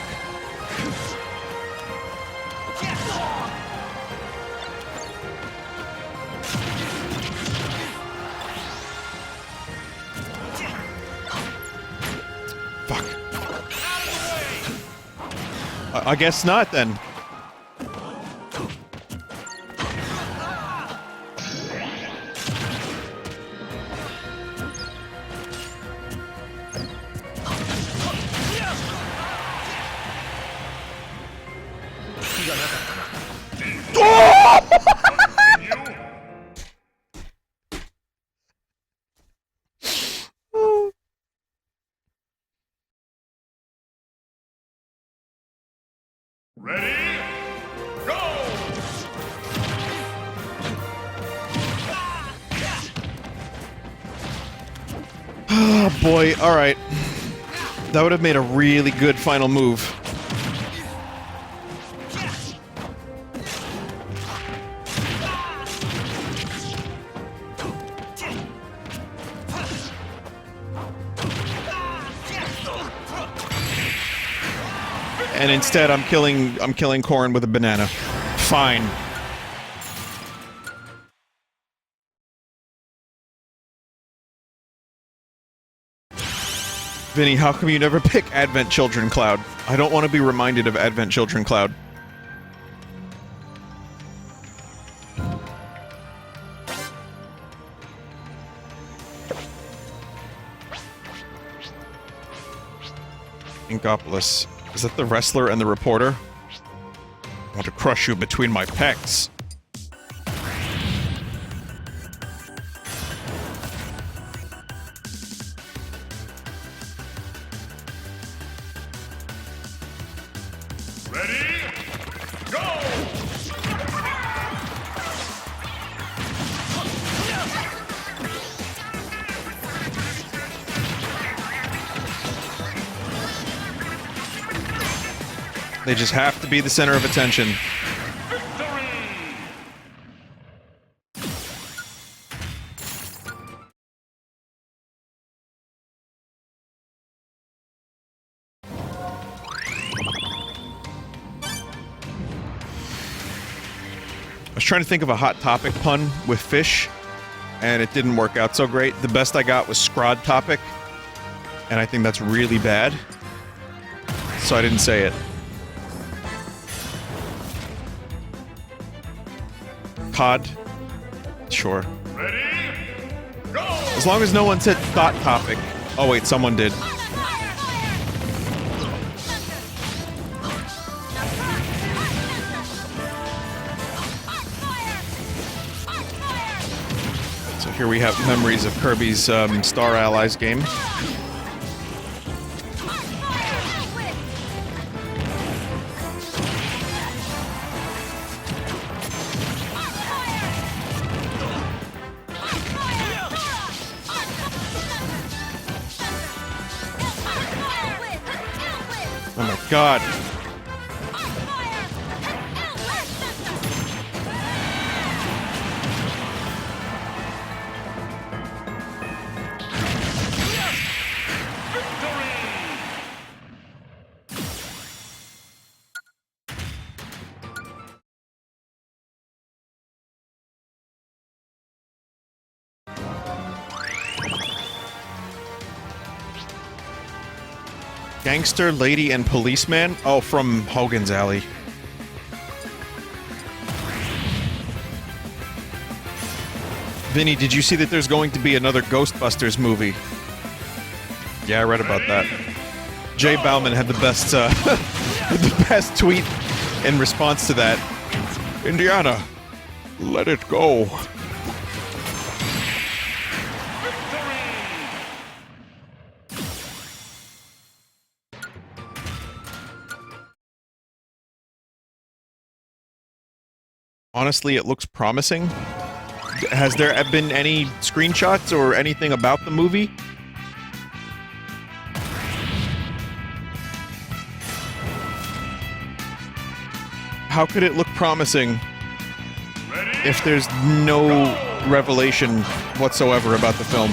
Fuck. I guess not then. Ready? Go! Oh boy, alright. That would have made a really good final move. And instead I'm killing Corrin with a banana. Fine. Vinny, how come you never pick Advent Children Cloud? I don't want to be reminded of Advent Children Cloud. Inkopolis. Is that the wrestler and the reporter? I want to crush you between my pecs. Ready? Go! They just have to be the center of attention. I was trying to think of a Hot Topic pun with fish, and it didn't work out so great. The best I got was Scrod Topic, and I think that's really bad, so I didn't say it. Cod? Sure. Ready? Go! As long as no one said Thought Topic. Oh wait, someone did. So here we have memories of Kirby's Star Allies game. Oh my god. Gangster, Lady, and Policeman? Oh, from Hogan's Alley. Vinny, did you see that there's going to be another Ghostbusters movie? Yeah, I read about that. Jay Bauman had the best, the best tweet in response to that. Indiana, let it go. honestly, it looks promising. Has there been any screenshots or anything about the movie? How could it look promising if there's no revelation whatsoever about the film?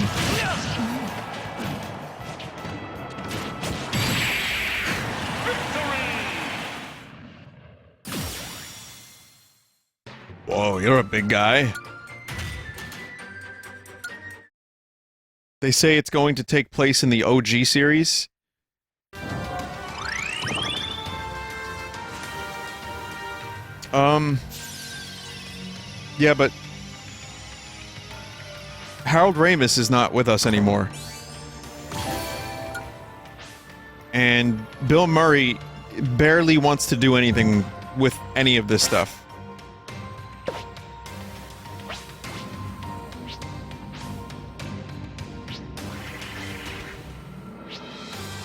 Whoa, you're a big guy. They say it's going to take place in the OG series. Yeah, but Harold Ramis is not with us anymore. And Bill Murray barely wants to do anything with any of this stuff.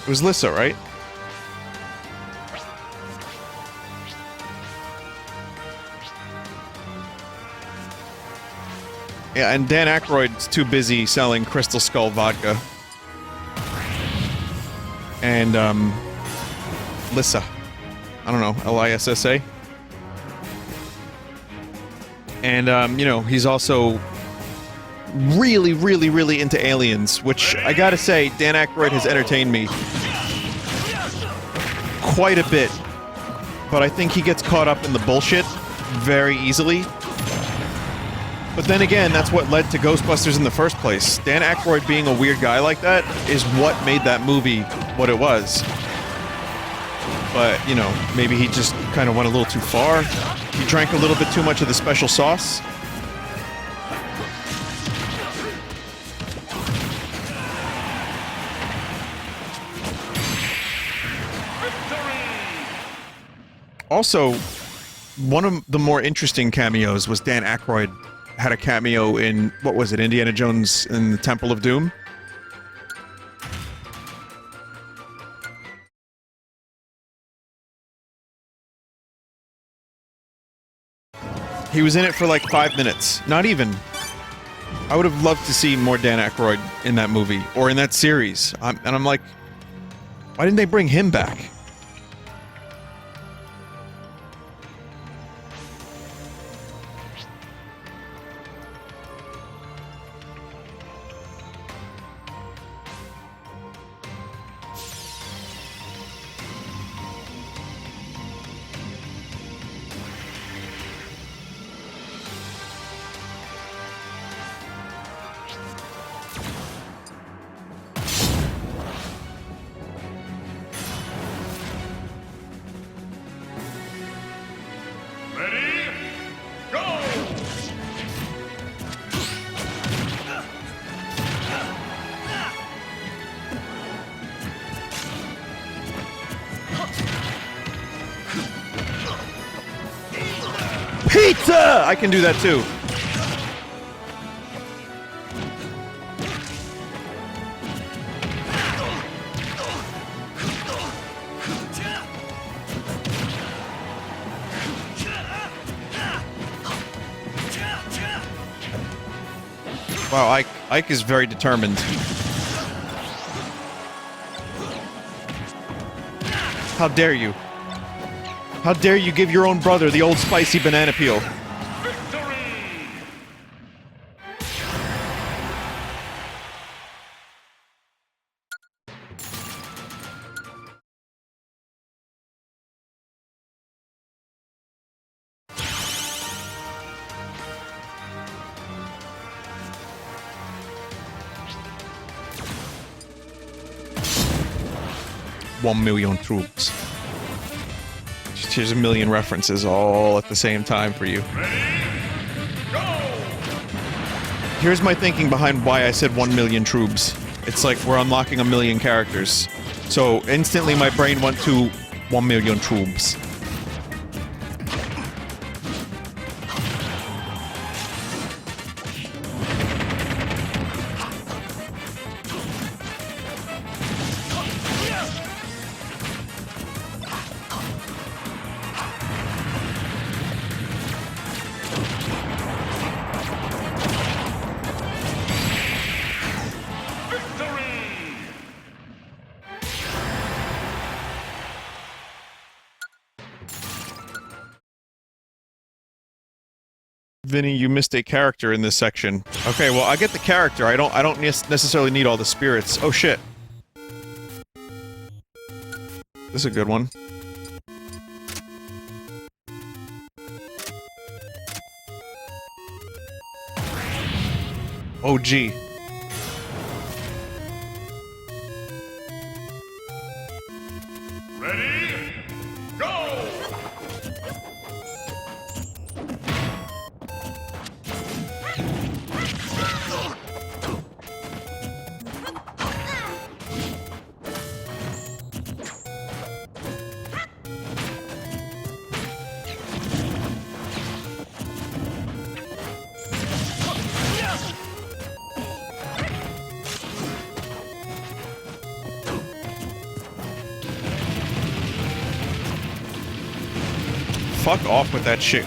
It was Lissa, right? Yeah, and Dan Aykroyd's too busy selling Crystal Skull vodka. And, Lissa. I don't know, Lissa. And, you know, he's also really, really, really into aliens, which I gotta say, Dan Aykroyd has entertained me quite a bit. But I think he gets caught up in the bullshit very easily. But then again, that's what led to Ghostbusters in the first place. Dan Aykroyd being a weird guy like that is what made that movie what it was. But, you know, maybe he just kind of went a little too far. He drank a little bit too much of the special sauce. Also, one of the more interesting cameos was Dan Aykroyd had a cameo in, what was it, Indiana Jones in the Temple of Doom? He was in it for like 5 minutes. Not even. I would have loved to see more Dan Aykroyd in that movie, or in that series. And I'm like, why didn't they bring him back? Pizza! I can do that too. Wow, Ike is very determined. How dare you? How dare you give your own brother the old spicy banana peel? One million troops. Here's a million references all at the same time for you. Here's my thinking behind why I said 1 million troops. It's like we're unlocking a million characters. So instantly my brain went to 1 million troops. Vinny, you missed a character in this section. Okay, well, I get the character. I don't necessarily need all the spirits. Oh, shit. This is a good one. Oh, gee. Ready? Go! Fuck off with that shit.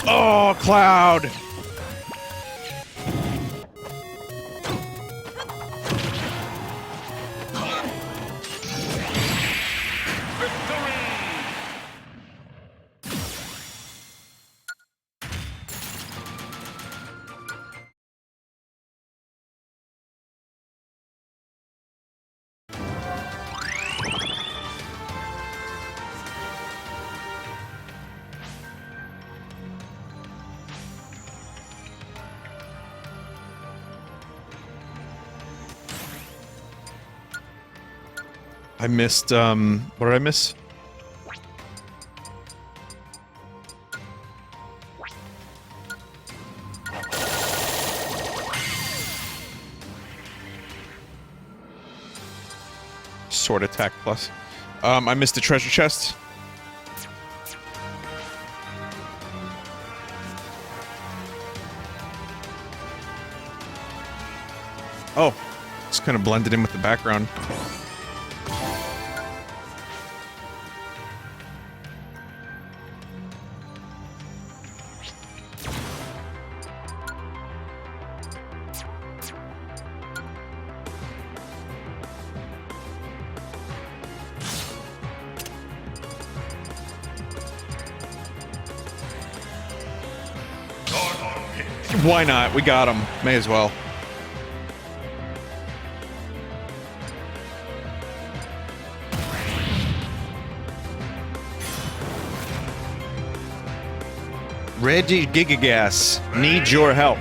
Oh, Cloud! I missed, what did I miss? Sword attack plus. I missed the treasure chest. Oh, it's kind of blended in with the background. Why not? We got him. May as well. Reggie Gigagas needs your help.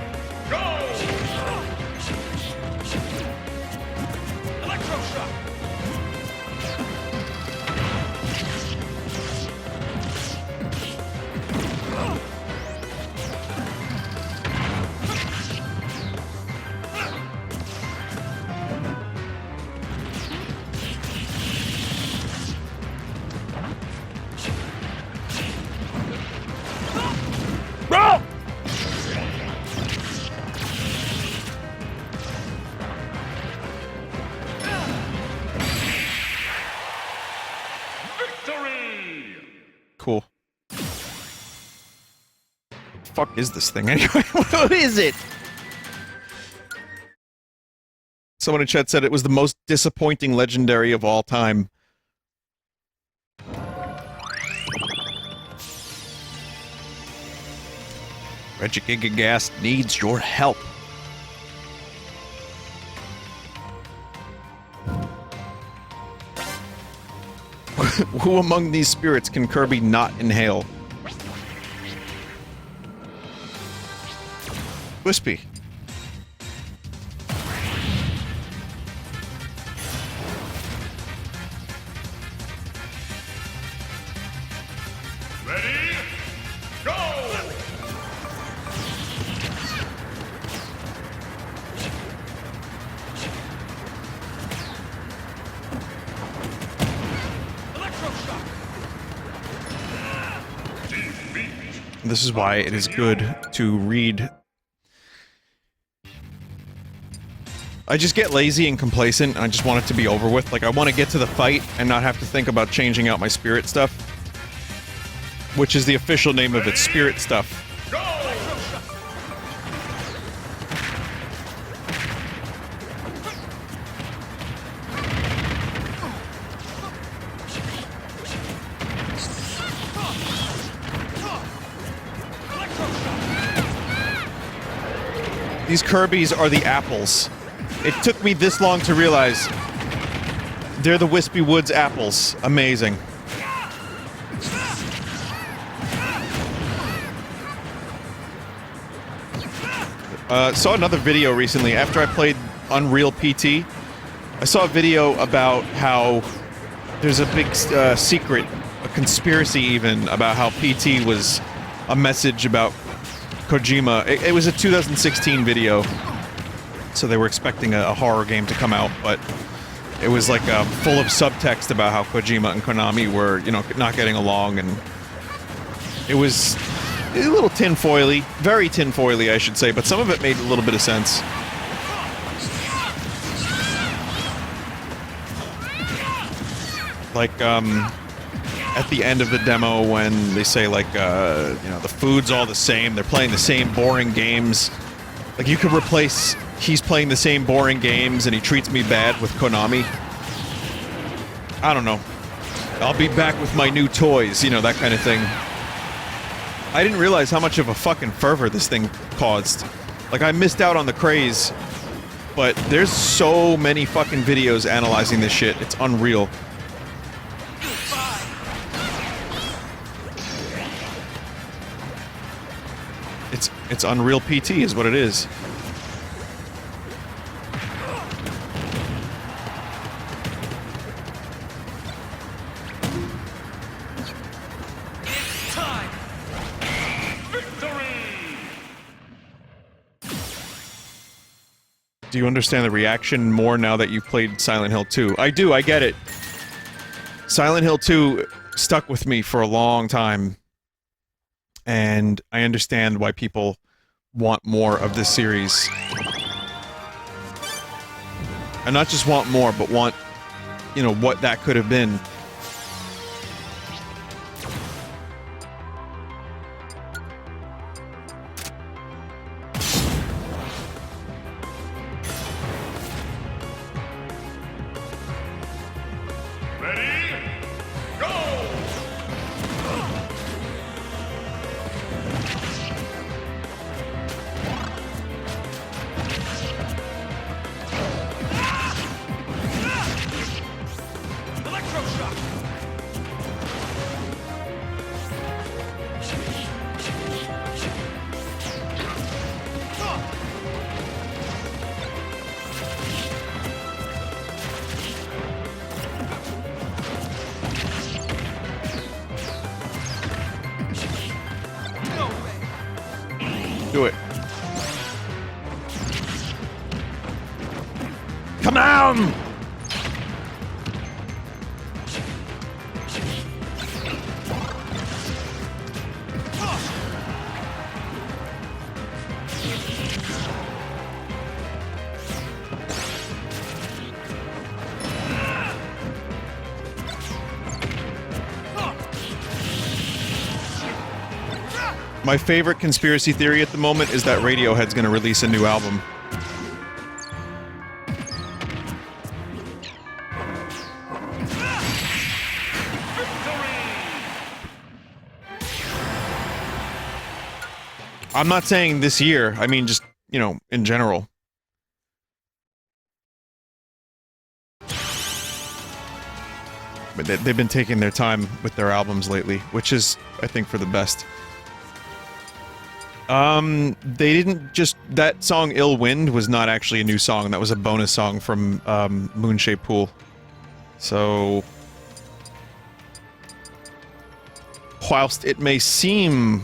Electroshock. Bro! Victory! Cool. Fuck is this thing anyway? What is it? Someone in chat said it was the most disappointing legendary of all time. Regigigas needs your help. Who among these spirits can Kirby not inhale? Wispy. Ready? Go! Electroshock. Defeat! This is why it is good to read. I just get lazy and complacent, and I just want it to be over with. Like, I want to get to the fight and not have to think about changing out my spirit stuff. which is the official name of its spirit stuff. These Kirby's are the apples. It took me this long to realize they're the Wispy Woods apples. Amazing. Saw another video recently after I played Unreal PT. I saw a video about how there's a big secret, a conspiracy even, about how PT was a message about Kojima. It was a 2016 video, so they were expecting a horror game to come out, but it was like full of subtext about how Kojima and Konami were, you know, not getting along, and it was a little tinfoily, very tinfoily, I should say, but some of it made a little bit of sense. Like, at the end of the demo when they say, like, you know, the food's all the same, they're playing the same boring games. Like, you could replace, he's playing the same boring games and he treats me bad with Konami. I don't know. I'll be back with my new toys, you know, that kind of thing. I didn't realize how much of a fucking fervor this thing caused. Like, I missed out on the craze, but there's so many fucking videos analyzing this shit. It's unreal. It's Unreal PT is what it is. Time. Victory. Do you understand the reaction more now that you've played Silent Hill 2? I do, I get it. Silent Hill 2 stuck with me for a long time. And I understand why people want more of this series. And not just want more, but want, you know, what that could have been. Ready? Go! Electroshock! Do it. Come on! My favorite conspiracy theory at the moment is that Radiohead's gonna release a new album. I'm not saying this year, I mean just, you know, in general. But they've been taking their time with their albums lately, which is, I think, for the best. They didn't just... That song, Ill Wind, was not actually a new song. That was a bonus song from, Moonshaped Pool. So... whilst it may seem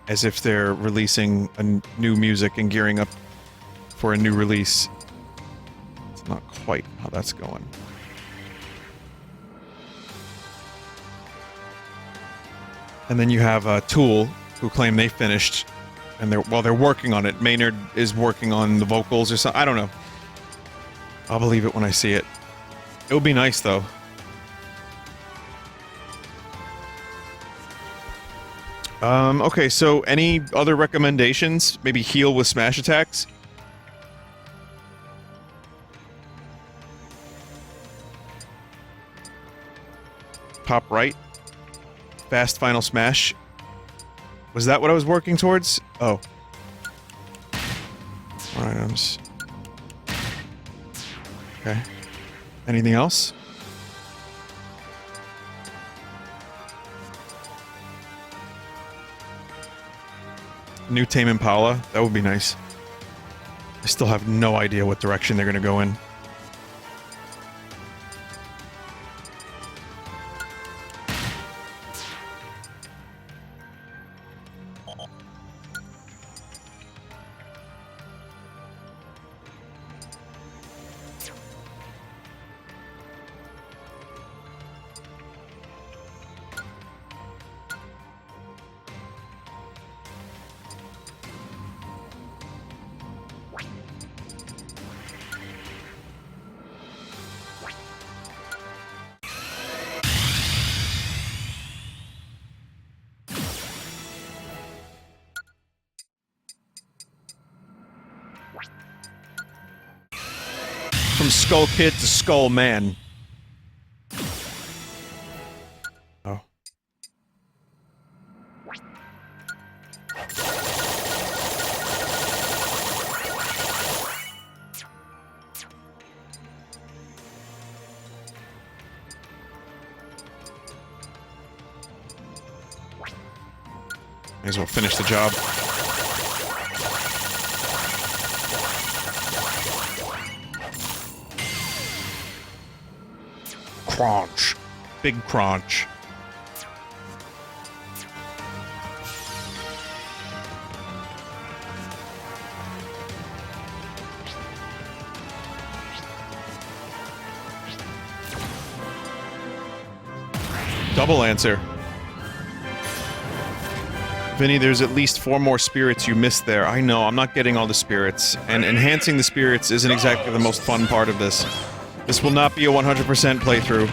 as if they're releasing new music and gearing up for a new release, it's not quite how that's going. And then you have, Tool, who claim they finished, and they're working on it. Maynard is working on the vocals or something. I don't know. I'll believe it when I see it. It would be nice, though. Okay, so any other recommendations? Maybe heal with smash attacks? Top right. Fast final smash. Was that what I was working towards? Oh. More items. Okay. Anything else? New Tame Impala. That would be nice. I still have no idea what direction they're gonna go in. From Skull Kid to Skull Man. Oh. May as well finish the job. Crunch. Big crunch. Double answer. Vinny, there's at least 4 more spirits you missed there. I know, I'm not getting all the spirits. And enhancing the spirits isn't exactly the most fun part of this. This will not be a 100% playthrough.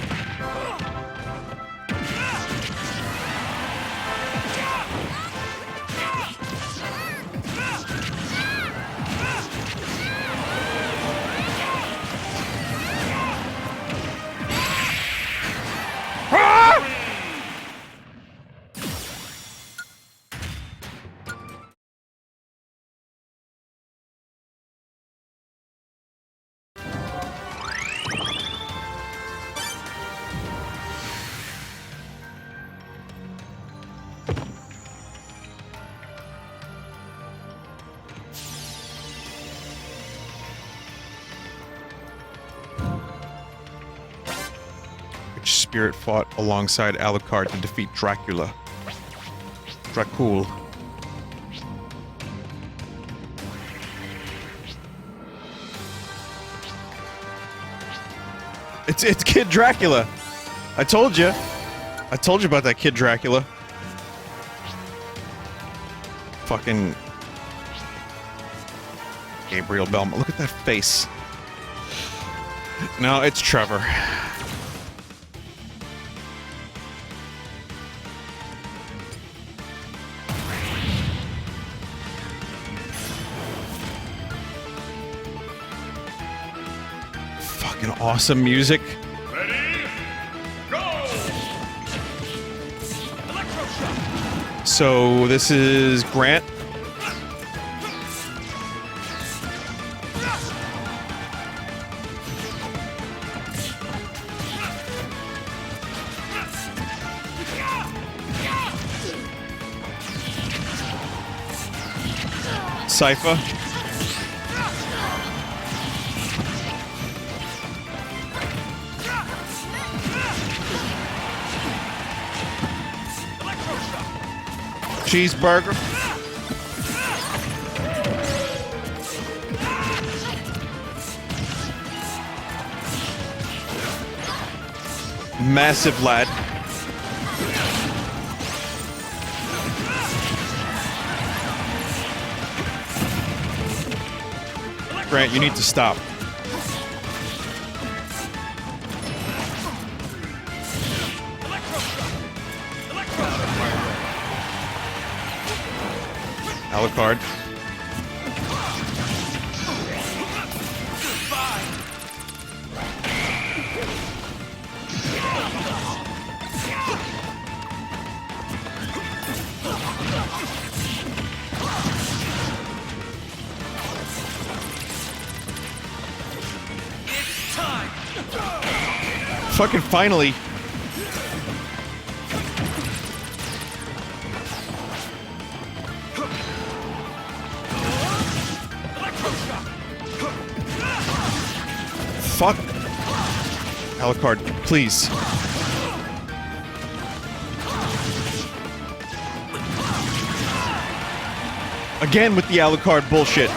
Spirit fought alongside Alucard to defeat Dracula. Dracula. It's Kid Dracula. I told you. I told you about that Kid Dracula. Fucking Gabriel Belmont. Look at that face. No, it's Trevor. Fucking awesome music. Ready? Go! So this is Grant. Sypha. Cheeseburger. Massive lad. Grant, you need to stop. Alucard. Fucking finally. Fuck. Alucard, please. Again with the Alucard bullshit.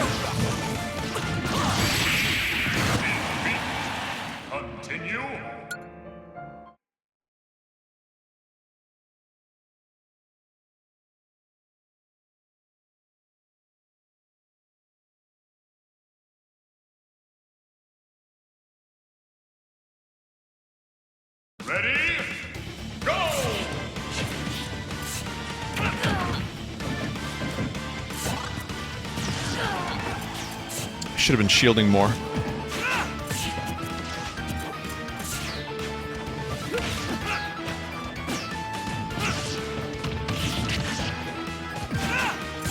Continue. Ready? Go! Should have been shielding more.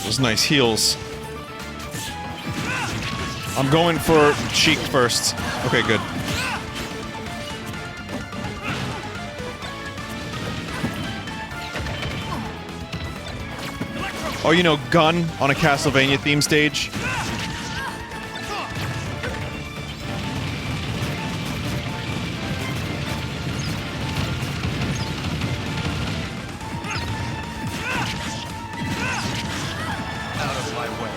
Those nice heals. I'm going for Cheek first. Okay, good. Oh, you know, gun on a Castlevania theme stage. Out of my way.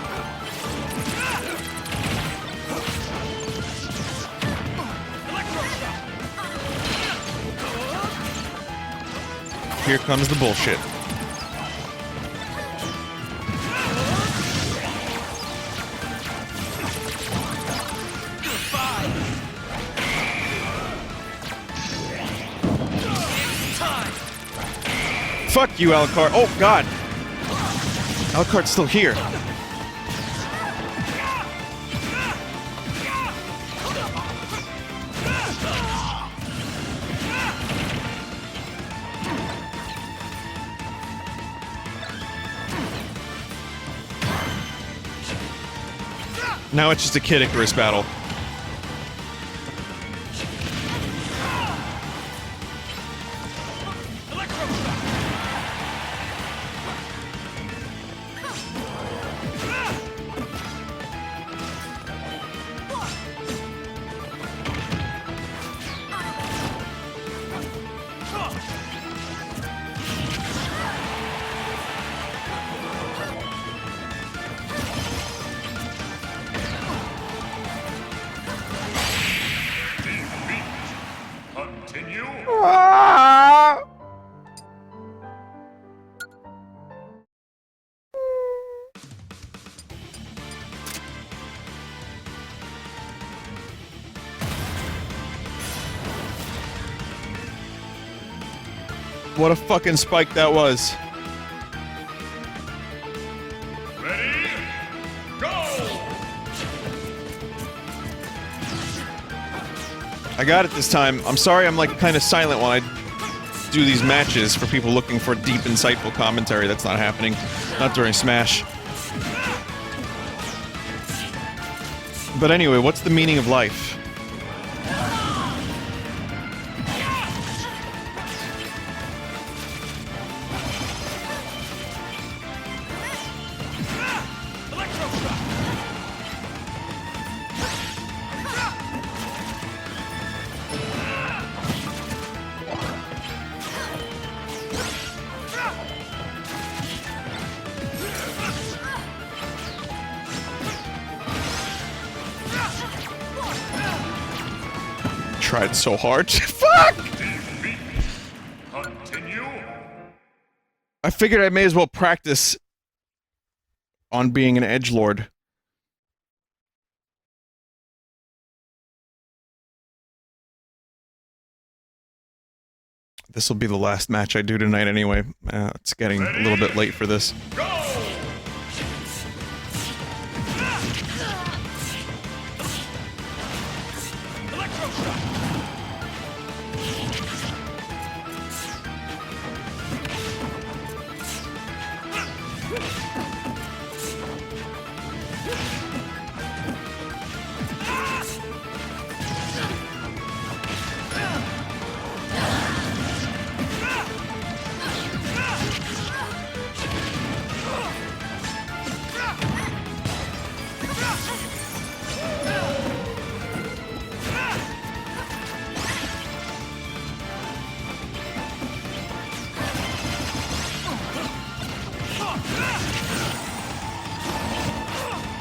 Here comes the bullshit. Fuck you, Alucard. Oh, God. Alucard's still here. Now it's just a Kid Icarus battle. Continue. What a fucking spike that was. Ready? Go! I got it this time. I'm sorry I'm like kind of silent while I do these matches for people looking for deep, insightful commentary. That's not happening. Not during Smash. But anyway, what's the meaning of life? Tried so hard. Fuck! Continue. I figured I may as well practice on being an edgelord. This will be the last match I do tonight anyway. It's getting a little bit late for this. Go!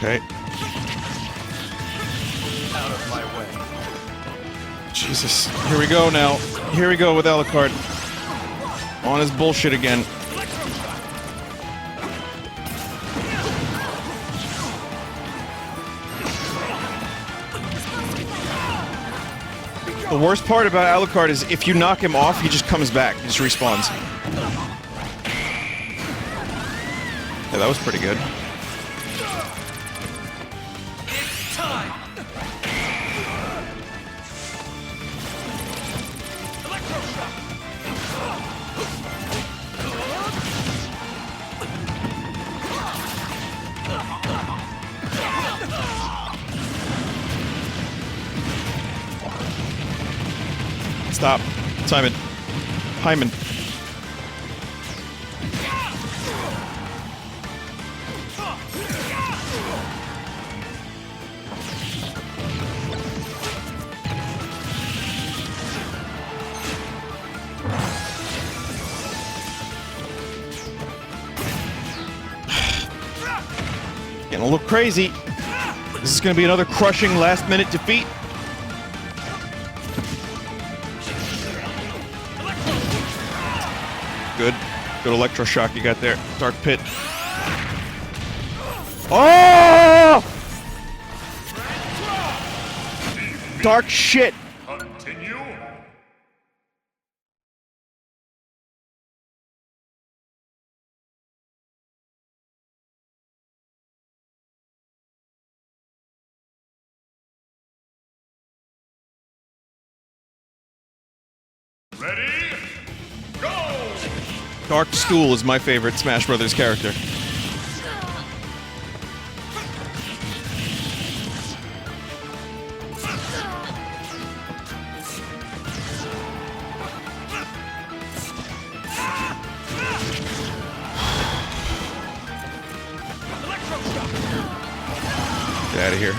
Okay. Out of my way. Jesus. Here we go now. Here we go with Alucard. On his bullshit again. The worst part about Alucard is if you knock him off, he just comes back. He just respawns. Yeah, that was pretty good. Stop. Simon. Hyman. Getting a little crazy. This is going to be another crushing last-minute defeat. Good. Good electroshock you got there. Dark Pit. Oh! Dark shit. Continue. Ready? Go! Dark Stool is my favorite Smash Brothers character. Get out of here.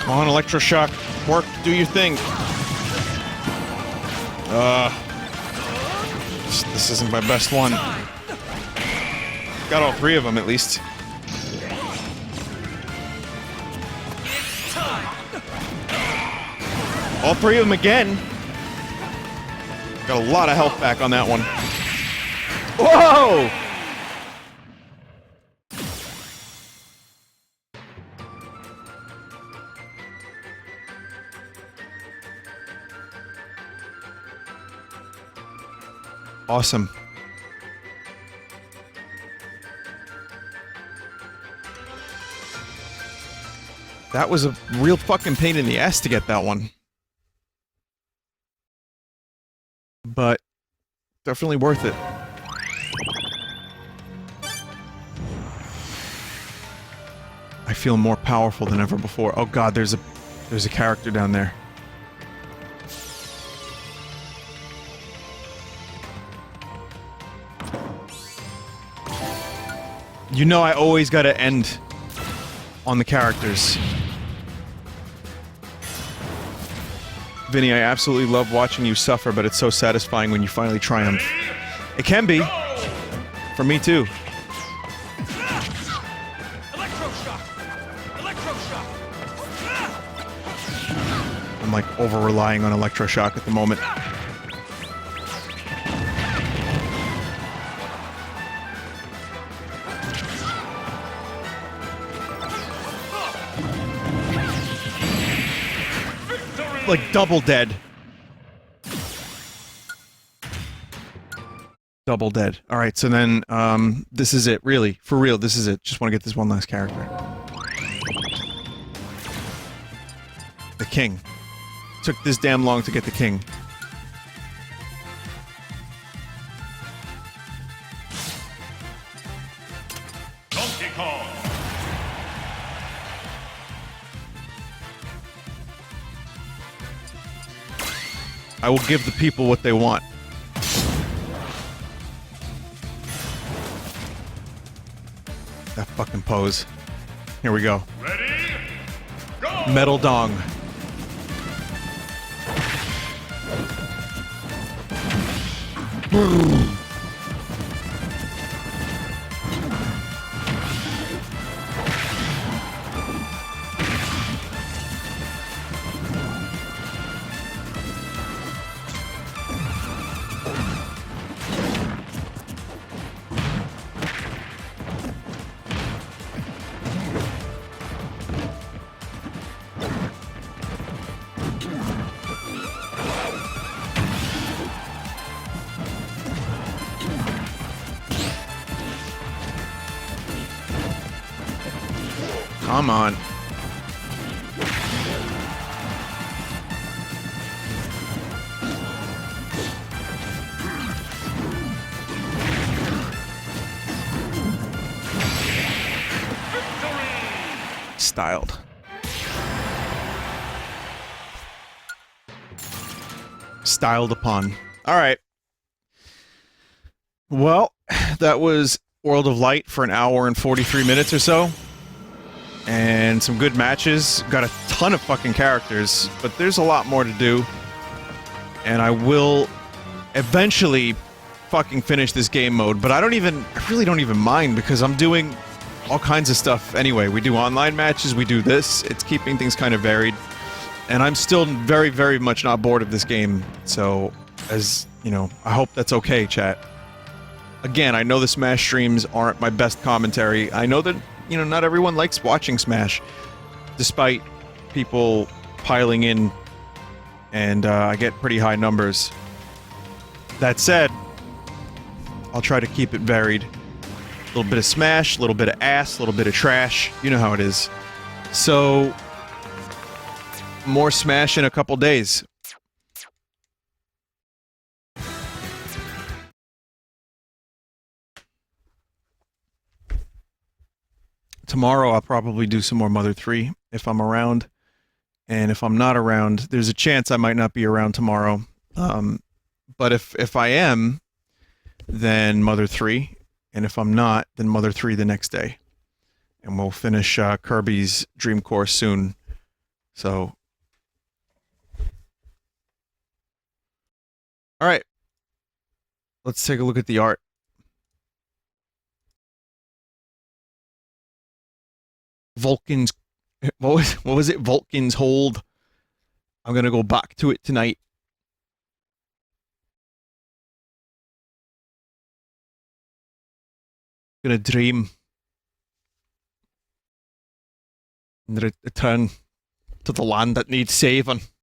Come on, Electroshock. Work, do your thing. This isn't my best one. Got all three of them, at least. All three of them again. Got a lot of health back on that one. Whoa! Awesome. That was a real fucking pain in the ass to get that one. But definitely worth it. I feel more powerful than ever before. Oh god, there's a character down there. You know I always gotta end on the characters. Vinny, I absolutely love watching you suffer, but it's so satisfying when you finally triumph. It can be. For me too. I'm like over-relying on electroshock at the moment. Like double dead. Double dead. Alright, so then, this is it, really. For real, this is it. Just want to get this one last character. The king. Took this damn long to get the king. Donkey Kong. I will give the people what they want. That fucking pose. Here we go. Ready? Go! Metal Dong. Come on. Styled. Styled upon. Alright. Well, that was World of Light for an hour and 43 minutes or so. And some good matches. Got a ton of fucking characters, but there's a lot more to do. And I will eventually fucking finish this game mode, but I really don't even mind because I'm doing all kinds of stuff anyway. We do online matches, we do this. It's keeping things kind of varied. And I'm still very, very much not bored of this game. So, as, you know, I hope that's okay, chat. Again, I know the Smash streams aren't my best commentary. I know that, you know, not everyone likes watching Smash, despite people piling in, and I get pretty high numbers. That said, I'll try to keep it varied. A little bit of Smash, a little bit of ass, a little bit of trash. You know how it is. So, more Smash in a couple days. Tomorrow I'll probably do some more Mother 3 if I'm around. And if I'm not around, there's a chance I might not be around tomorrow. But if I am, then Mother 3. And if I'm not, then Mother 3 the next day. And we'll finish Kirby's Dream Course soon. So. Alright. Let's take a look at the art. Vulcan's, what was it? Vulcan's Hold. I'm gonna go back to it tonight. Gonna dream. And return to the land that needs saving.